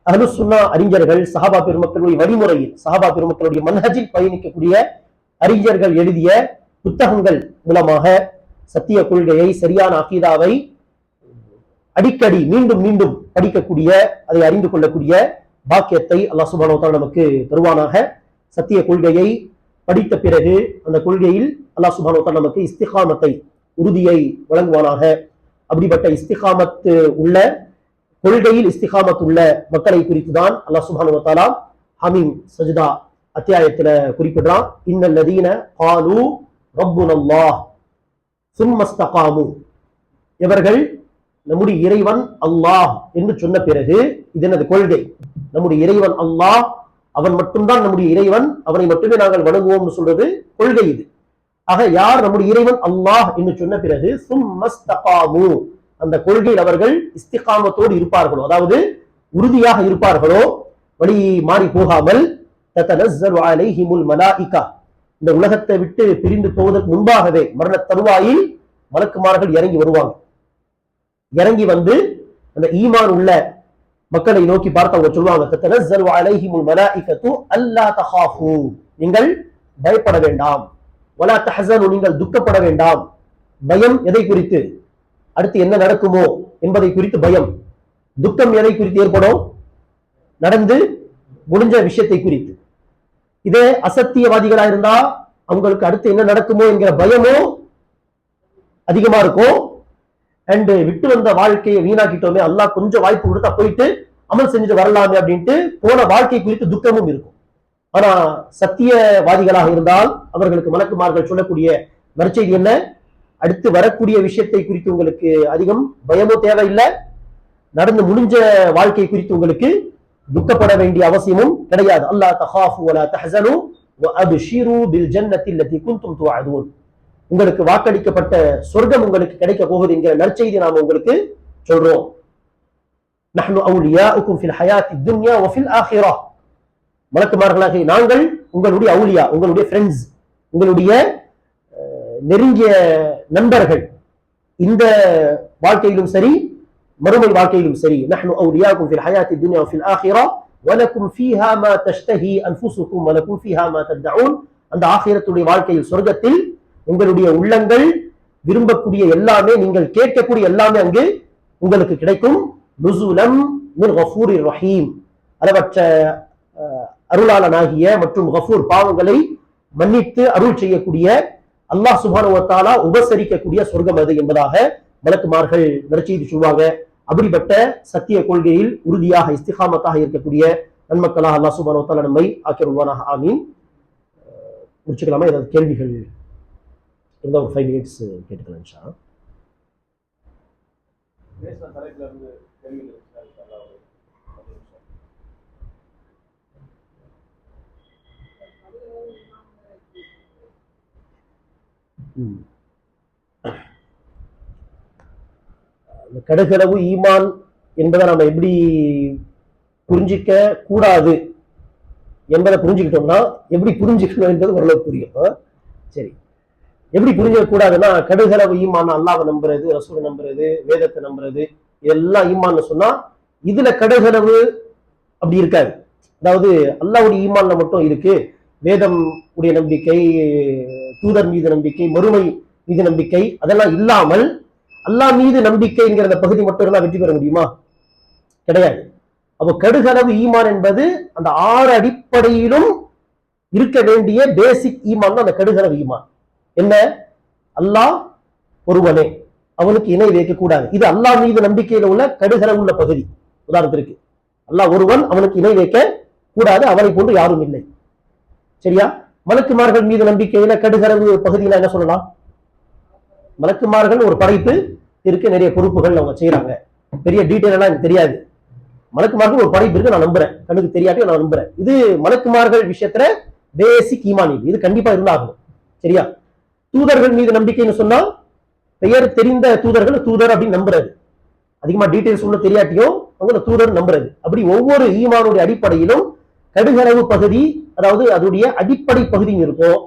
அஹ்லுஸ் சுன்னா அறிஞர்கள் சஹாபா பெருமக்களுடைய வழிமுறையில், சஹாபா பெருமக்களுடைய மன்ஹஜில் பயணிக்கக்கூடிய அறிஞர்கள் எழுதிய புத்தகங்கள் மூலமாக சத்திய கொள்கையை, சரியான அகீதாவை அடிக்கடி மீண்டும் மீண்டும் படிக்கக்கூடிய, அதை அறிந்து கொள்ளக்கூடிய பாக்கியத்தை அல்லாஹ் சுப்ஹானஹு வ தஆலா நமக்கு தருவானாக. சத்திய கொள்கையை படித்த பிறகு அந்த கொள்கையில் அல்லாஹ் சுப்ஹானஹு வ தஆலா நமக்கு இஸ்திகாமத்தை, உறுதியை வழங்குவானாக. அப்படிப்பட்ட இஸ்திகாமத்து உள்ள, கொள்கையில் இஸ்திகாமத் உள்ள மக்களை குறித்து தான் அல்லாஹ் சுப்ஹானஹு வ தஆலா ஹமீம் சஜ்தா அத்தியாயத்துல குறிப்பிடுறான். இன்னல்லதீன காலு ரப்புனல்லாஹ் சும்ம இஸ்தகாமு, எவர்கள் நம்முடைய இறைவன் அல்லாஹ் என்று சொன்ன பிறகு, இது எனது கொள்கை, நம்முடைய இறைவன் அல்லாஹ், அவன் மட்டும்தான் நம்முடைய இறைவன், அவனை மட்டுமே நாங்கள் வணங்குவோம் சொல்றது கொள்கை இது. ஆக யார் நம்முடைய இறைவன் அல்லாஹ் என்று சொன்ன பிறகு சும்மஸ்தகாமு, அந்த கொள்கையில் அவர்கள் இஸ்திகாமத்தோடு இருப்பார்களோ, அதாவது உறுதியாக இருப்பார்களோ, வழி மாறி போகாமல், ததனஸ்ஸலு அலைஹிமுல் மலாயிகா, இந்த உலகத்தை விட்டு பிரிந்து போவதற்கு முன்பாகவே மரண தருவாயில் மலக்குமார்கள் இறங்கி வருவாங்க. இறங்கி அந்த ஈமான் உள்ள மக்களை நோக்கி பார்த்து அவங்க சொல்லுவாங்க, ததனஸ்ஸலு அலைஹிமுல் மலாயிகத்து அல்லா தகாஃபு, நீங்கள் பயப்பட வேண்டாம், வலா தஹஸனு, நீங்கள் துக்கப்பட வேண்டாம். பயம் எதை குறித்து? அடுத்து என்ன நடக்குமோ என்பதை குறித்து பயம். துக்கம் எதை குறித்து ஏற்படும்? நடந்து முடிஞ்ச விஷயத்தை குறித்து. இதே அசத்தியவாதிகளா இருந்தா அவங்களுக்கு அடுத்து என்ன நடக்குமோ என்கிற பயமும் அதிகமா இருக்கும். அண்ட் விட்டு வந்த வாழ்க்கையை வீணாக்கிட்டோமே, அல்லாஹ் கொஞ்சம் வாய்ப்பு கொடுத்தா போயிட்டு அமல் செஞ்சுட்டு வரலாமே அப்படின்ட்டு போன வாழ்க்கை குறித்து துக்கமும் இருக்கும். ஆனா சத்தியவாதிகளாக இருந்தால் அவர்களுக்கு மலக்குமார்கள் சொல்லக்கூடிய நற்செய்தி என்ன? அடுத்து வரக்கூடிய விஷயத்தை குறித்து உங்களுக்கு அதிகம் பயமும் தேவையில்லை, நடந்து முடிஞ்ச வாழ்க்கை குறித்து உங்களுக்கு துக்கப்பட வேண்டிய அவசியமும் கிடையாது. அல்லாஹ் தகாஃபு வலா தஹஸனு வஅப்ஷிரு பில் ஜன்னத்தி அல்லதி குன்தும் துஅதுன், உங்களுக்கு வாக்களிக்கப்பட்ட சொர்க்கம் உங்களுக்கு கிடைக்க போகுது என்கிற நற்செய்தி நாம் உங்களுக்கு சொல்றோம். நஹ்னு அவுலியாஉக்கும் ஃபில் ஹயாத்தி துன்யா வ ஃபில் ஆখিরাহ, மலக்குமார்களாகிய நாங்கள் உங்களுடைய அவுலியா, உங்களுடைய ஃப்ரெண்ட்ஸ், உங்களுடைய நெருங்கிய நண்பர்கள், இந்த வாழ்க்கையிலும் சரி மறுமை வாழ்க்கையிலும் சரி. நஹ்னு அவுலியாஉக்கும் ஃபில் ஹயாத்தி துன்யா வ ஃபில் ஆখিরাহ வலக்கும் ஃபீஹா மா தஷ்தஹி அன்ஃபுசுக்கும் வலக்கும் ஃபீஹா மா ததஊன், அந்த ஆখিরাத்துடைய வாழ்க்கையில் சொர்க்கத்தில் உங்களுடைய உள்ளங்கள் விரும்பக்கூடிய எல்லாமே, நீங்கள் கேட்கக்கூடிய எல்லாமே அங்கு உங்களுக்கு கிடைக்கும். நுஸுலம் மின் கஃபூரிர் ரஹீம், அளவற்ற அருளாளனாகிய மற்றும் கஃபூர், பாவங்களை மன்னித்து அருள் செய்யக்கூடிய அல்லாஹ் சுப்ஹானஹு வ தஆலா உபசரிக்கக்கூடிய சொர்க்கம் அது என்பதாக மலக்குமார்கள் நற்செய்தி சொல்வாங்க. அப்படிப்பட்ட சத்திய கொள்கையில் உறுதியாக இஸ்திகாமத்தாக இருக்கக்கூடிய நன்மக்களாக அல்லாஹ் சுப்ஹானஹு வ தஆலா நம்மை ஆக்கிருவானாக. ஆமீன். முடிச்சுக்கலாமா? ஏதாவது கேள்விகள் இருந்தா ஒரு 5 மினிட்ஸ் கேட்டுக்கலாம் இன்ஷா அல்லாஹ். கடுகளவு ஈமான் என்பதை நம்ம எப்படி புரிஞ்சிக்க கூடாது என்பதை புரிஞ்சுக்கிட்டோம்னா, எப்படி புரிஞ்சுக்கணும் என்பது ஓரளவு புரியும். சரி, எப்படி புரிஞ்சிக்க கூடாதுன்னா, கடுகளவு ஈமான் அல்லாஹ்வை நம்புறது, ரசூலை நம்புறது, வேதத்தை நம்புறது, இதெல்லாம் ஈமான்னு சொன்னா இதுல கடுகளவு அப்படி இருக்காது. அதாவது அல்லாஹ்வுடைய ஈமான்ல மட்டும் இருக்கு, வேதம் உடைய நம்பிக்கை, தூதர் மீது நம்பிக்கை, மறுமை மீது நம்பிக்கை, அதெல்லாம் இல்லாமல் அல்லாஹ் மீது நம்பிக்கைங்கிற பகுதி மட்டும் இருந்தா வெற்றி பெற முடியுமா? கிடையாது. அப்போ கடுகளவு ஈமான் என்பது அந்த 6 அடிப்படையிலும் இருக்க வேண்டிய பேசிக் ஈமான் தான் அந்த கடுகளவு ஈமான். என்ன? அல்லாஹ் ஒருவனே, அவனுக்கு இணை வைக்க கூடாது. இது அல்லாஹ் மீது நம்பிக்கையில உள்ள கடுகளவு உள்ள பகுதி. உதாரணத்திற்கு அல்லாஹ் ஒருவன், அவனுக்கு இணை வைக்க கூடாது, அவனை போன்று யாரும் இல்லை. சரியா? மலக்குமார்கள் மீது நம்பிக்கையில கடுகளவு பகுதியில என்ன சொல்லலாம்? மலக்குமார்கள் ஒரு படைப்பு இருக்கு, நிறைய பொறுப்புகள் அவங்க செய்யறாங்க, பெரிய டீட்டெயில் எல்லாம் எனக்கு தெரியாது. மலக்குமார்கள் ஒரு படைப்பு இருக்கு, நான் நம்புறேன், கண்ணுக்கு தெரியாட்டி நான் நம்புறேன். இது மலக்குமார்கள் விஷயத்துல பேசிக் ஈமான், இது கண்டிப்பா இருந்தாகணும். சரியா? தூதர்கள் மீது நம்பிக்கைன்னு சொன்னா பெயர் தெரிந்த தூதர்கள் தூதர் அப்படின்னு நம்புறது, அதிகமா டீட்டெயில்ஸ் ஒண்ணு தெரியாட்டியும் அவங்க தூதர் நம்புறது. அப்படி ஒவ்வொரு ஈமானுடைய அடிப்படையிலும் கடுகளவு பகுதி, அதாவது அதோடைய அடிப்படை பகுதி இருக்கும்.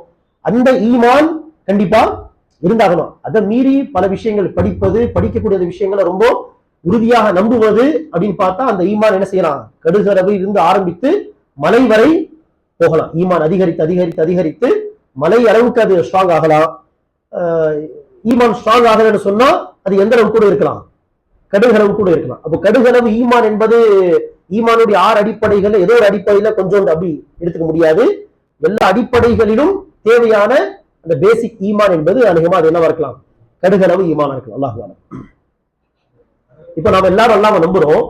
அந்த ஈமான் கண்டிப்பா இருந்தாகணும். அதை மீறி பல விஷயங்கள் படிப்பது, படிக்கக்கூடிய விஷயங்களை ரொம்ப உறுதியாக நம்புவது அப்படின்னு பார்த்தா அந்த ஈமான் என்ன செய்யலாம்? கடுகளவு இருந்து ஆரம்பித்து மலை வரை போகலாம். ஈமான் அதிகரித்து அதிகரித்து அதிகரித்து மலை அளவுக்கு அது ஸ்ட்ராங் ஆகலாம். ஈமான் ஸ்ட்ராங் ஆகலன்னு சொன்னா அது எந்த அளவு கூட இருக்கலாம்? கடுகளவு கூட இருக்கலாம். அப்போ கடுகளவு ஈமான் என்பது ஈமானுடைய 6 அடிப்படைகள் ஏதோ ஒரு அடிப்படையில கொஞ்சோண்டு அப்படி எடுத்துக்க முடியாது. எல்லா அடிப்படைகளிலும் தேவையான அந்த பேசிக் ஈமான் என்பது அநேகமா அது என்னவா இருக்கலாம்? கடுகளவு ஈமானா இருக்கலாம். அல்லாஹ் அலம். இப்ப நாம எல்லாரும் அல்லாஹ்வை நம்புறோம்.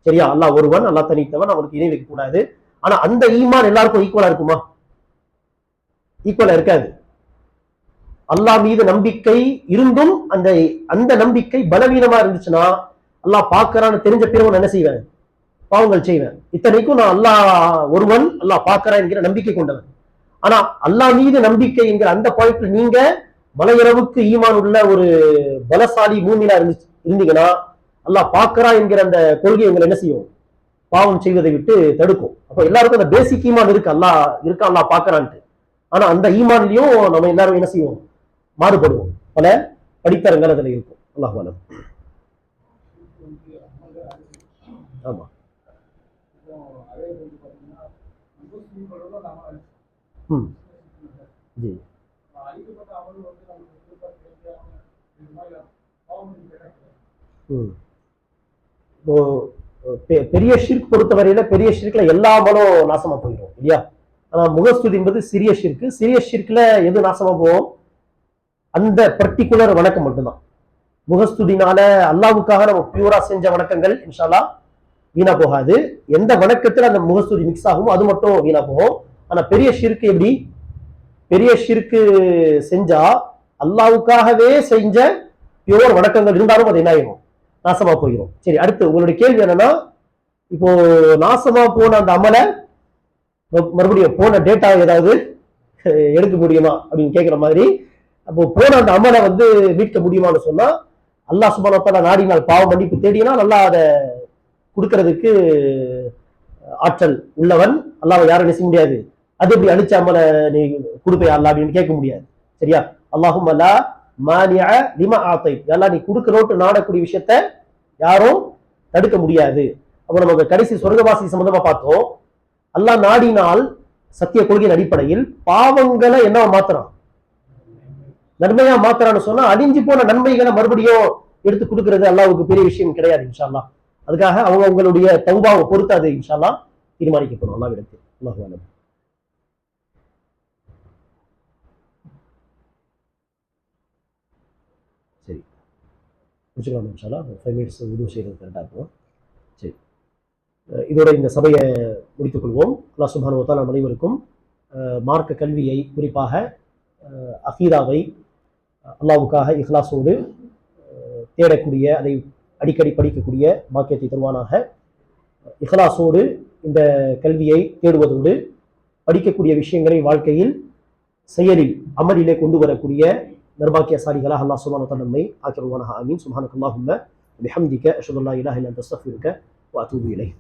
சரியா? அல்லாஹ் ஒருவன், அல்லாஹ் தனித்தவன், அவனுக்கு இணை வைக்க கூடாது. ஆனா அந்த ஈமான் எல்லாருக்கும் ஈக்குவலா இருக்குமா? ஈக்குவலா இருக்காது. அல்லாஹ் மீது நம்பிக்கை இருந்தும் அந்த அந்த நம்பிக்கை பலவீனமா இருந்துச்சுன்னா, அல்லாஹ் பார்க்கறான்னு தெரிஞ்ச பிறகு என்ன செய்வேன்? பாவங்கள் செய்வேன். இத்தனைக்கும் நான் அல்லாஹ் ஒருவன், அல்லாஹ் பார்க்கறான் என்கிற நம்பிக்கை கொண்டவன். ஆனா அல்லாஹ் மீது நம்பிக்கை என்கிற அந்த பாயிண்ட்ல நீங்க மலையளவுக்கு ஈமான் உள்ள ஒரு பலசாலி மூமினா இருந்தீங்கன்னா, அல்லாஹ் பார்க்கறான் என்கிற அந்த கொள்கை உங்களை என்ன செய்யும்? பாவம் செய்வதை விட்டு தடுக்கும். அப்ப எல்லாருக்கும் அந்த பேசிக் ஈமான் இருக்கு, அல்லாஹ் இருக்கா, அல்லாஹ் பார்க்கறான்ட்டு. ஆனா அந்த ஈமான்லயும் நம்ம எல்லாரும் என்ன செய்வோம்? மாறுபடுவோம். பல படித்தரங்கள் அதுல இருக்கும். அல்லாஹ் அலம். ஆமா. ஜி ம். இப்போ பெரிய ஷிர்க் பொறுத்தவரையில பெரிய ஷிர்க்ல எல்லா அமலும் நாசமா போயிடும் இல்லையா? ஆனா முகஸ்துதி என்பது சிறிய ஷிர்க்கு. சிறிய ஷிர்க்ல எது நாசமா போகும்? அந்த பர்டிகுலர் வணக்கம் மட்டும்தான். முகஸ்துதினால அல்லாவுக்காக நம்ம பியூரா செஞ்ச வணக்கங்கள் இன்ஷால்லா வீணா போகாது. எந்த வணக்கத்துல அந்த முகஸ்துதி மிக்ஸ் ஆகுமோ அது மட்டும் வீணா போகும். ஆனா பெரிய ஷிர்க்கு எப்படி? பெரிய ஷிர்க்கு செஞ்சா அல்லாவுக்காகவே செஞ்ச பியூர் வணக்கங்கள் இருந்தாலும் அது என்ன ஆயிரும்? நாசமா போயிடும். சரி, அடுத்து உங்களுடைய கேள்வி என்னன்னா, இப்போ நாசமா போன அந்த அமலை மறுபடியும் போன டேட்டா ஏதாவது எடுக்க முடியுமா அப்படின்னு கேட்கிற மாதிரி, அப்போ போன அந்த அமலை வந்து மீட்க முடியுமான்னு சொன்னா, அல்லாஹ் சுப்ஹானஹு வ தஆலா நாடினால் பாவ மன்னிப்பு தேடினா நல்லா அதை கொடுக்கறதுக்கு ஆற்றல் உள்ளவன். அல்லாஹ் யாரும் என்ன செய்ய முடியாது, அது எப்படி அழிச்ச அமலை நீ கொடுப்பையா அல்லா அப்படின்னு கேட்க முடியாது. சரியா? அல்லாஹும்ம லா மானிஅ லிமா ஆதைத், எல்லாம் நீ கொடுக்கறோட்டு நாடக்கூடிய விஷயத்த யாரும் தடுக்க முடியாது. அப்போ நமக்கு கடைசி சொர்க்கவாசி சம்பந்தமா பார்த்தோம். அல்லாஹ் நாடினால் சத்திய கொள்கையின் அடிப்படையில் பாவங்களை என்ன மாத்துறான்? நன்மையா மாத்துறான்னு சொன்னா அழிஞ்சு போன நன்மைகளை மறுபடியும் எடுத்து கொடுக்கறது அல்லாவுக்கு பெரிய விஷயம் கிடையாது இன்ஷா அல்லாஹ். அதுக்காக அவங்க உங்களுடைய தௌபாவை பொறுத்து அது இன்ஷா அல்லாஹ் தீர்மானிக்கப்படும் அல்லாஹ்விடத்தில். அல்லாஹு அலம். சரி, முடிச்சுக்கலாம் இன்ஷா அல்லாஹ். 5 மினிட்ஸ் உதவி செய்யறது கரெக்டாக இருக்கும். சரி, இதோட இந்த சபையை முடித்துக் கொள்வோம். அல்லாஹ் சுப்ஹானஹு வ தஆலா நம் அனைவருக்கும் மார்க்க கல்வியை, குறிப்பாக அகீதாவை அல்லாஹ்வுக்காக இஹ்லாஸோடு தேடக்கூடிய, அதை அடிக்கடி படிக்கக்கூடிய பாக்கியத்தை தருவானாக. இஹ்லாஸோடு இந்த கல்வியை தேடுவதோடு படிக்கக்கூடிய விஷயங்களை வாழ்க்கையில் செயலில் அமலிலே கொண்டு வரக்கூடிய நர்பாக்கியசாலிகளாக அல்லாஹ் சுப்ஹானஹு வ தஆலா நம்மை ஆக்கிடுவானாக. ஆமீன். சுப்ஹானக்கல்லாஹும்ம பிஹம்திக அஷ்ஹது அல்லா இலாஹா இல்லா அன்த அஸ்தக்ஃபிருக வ அத்தூபு இலைக்.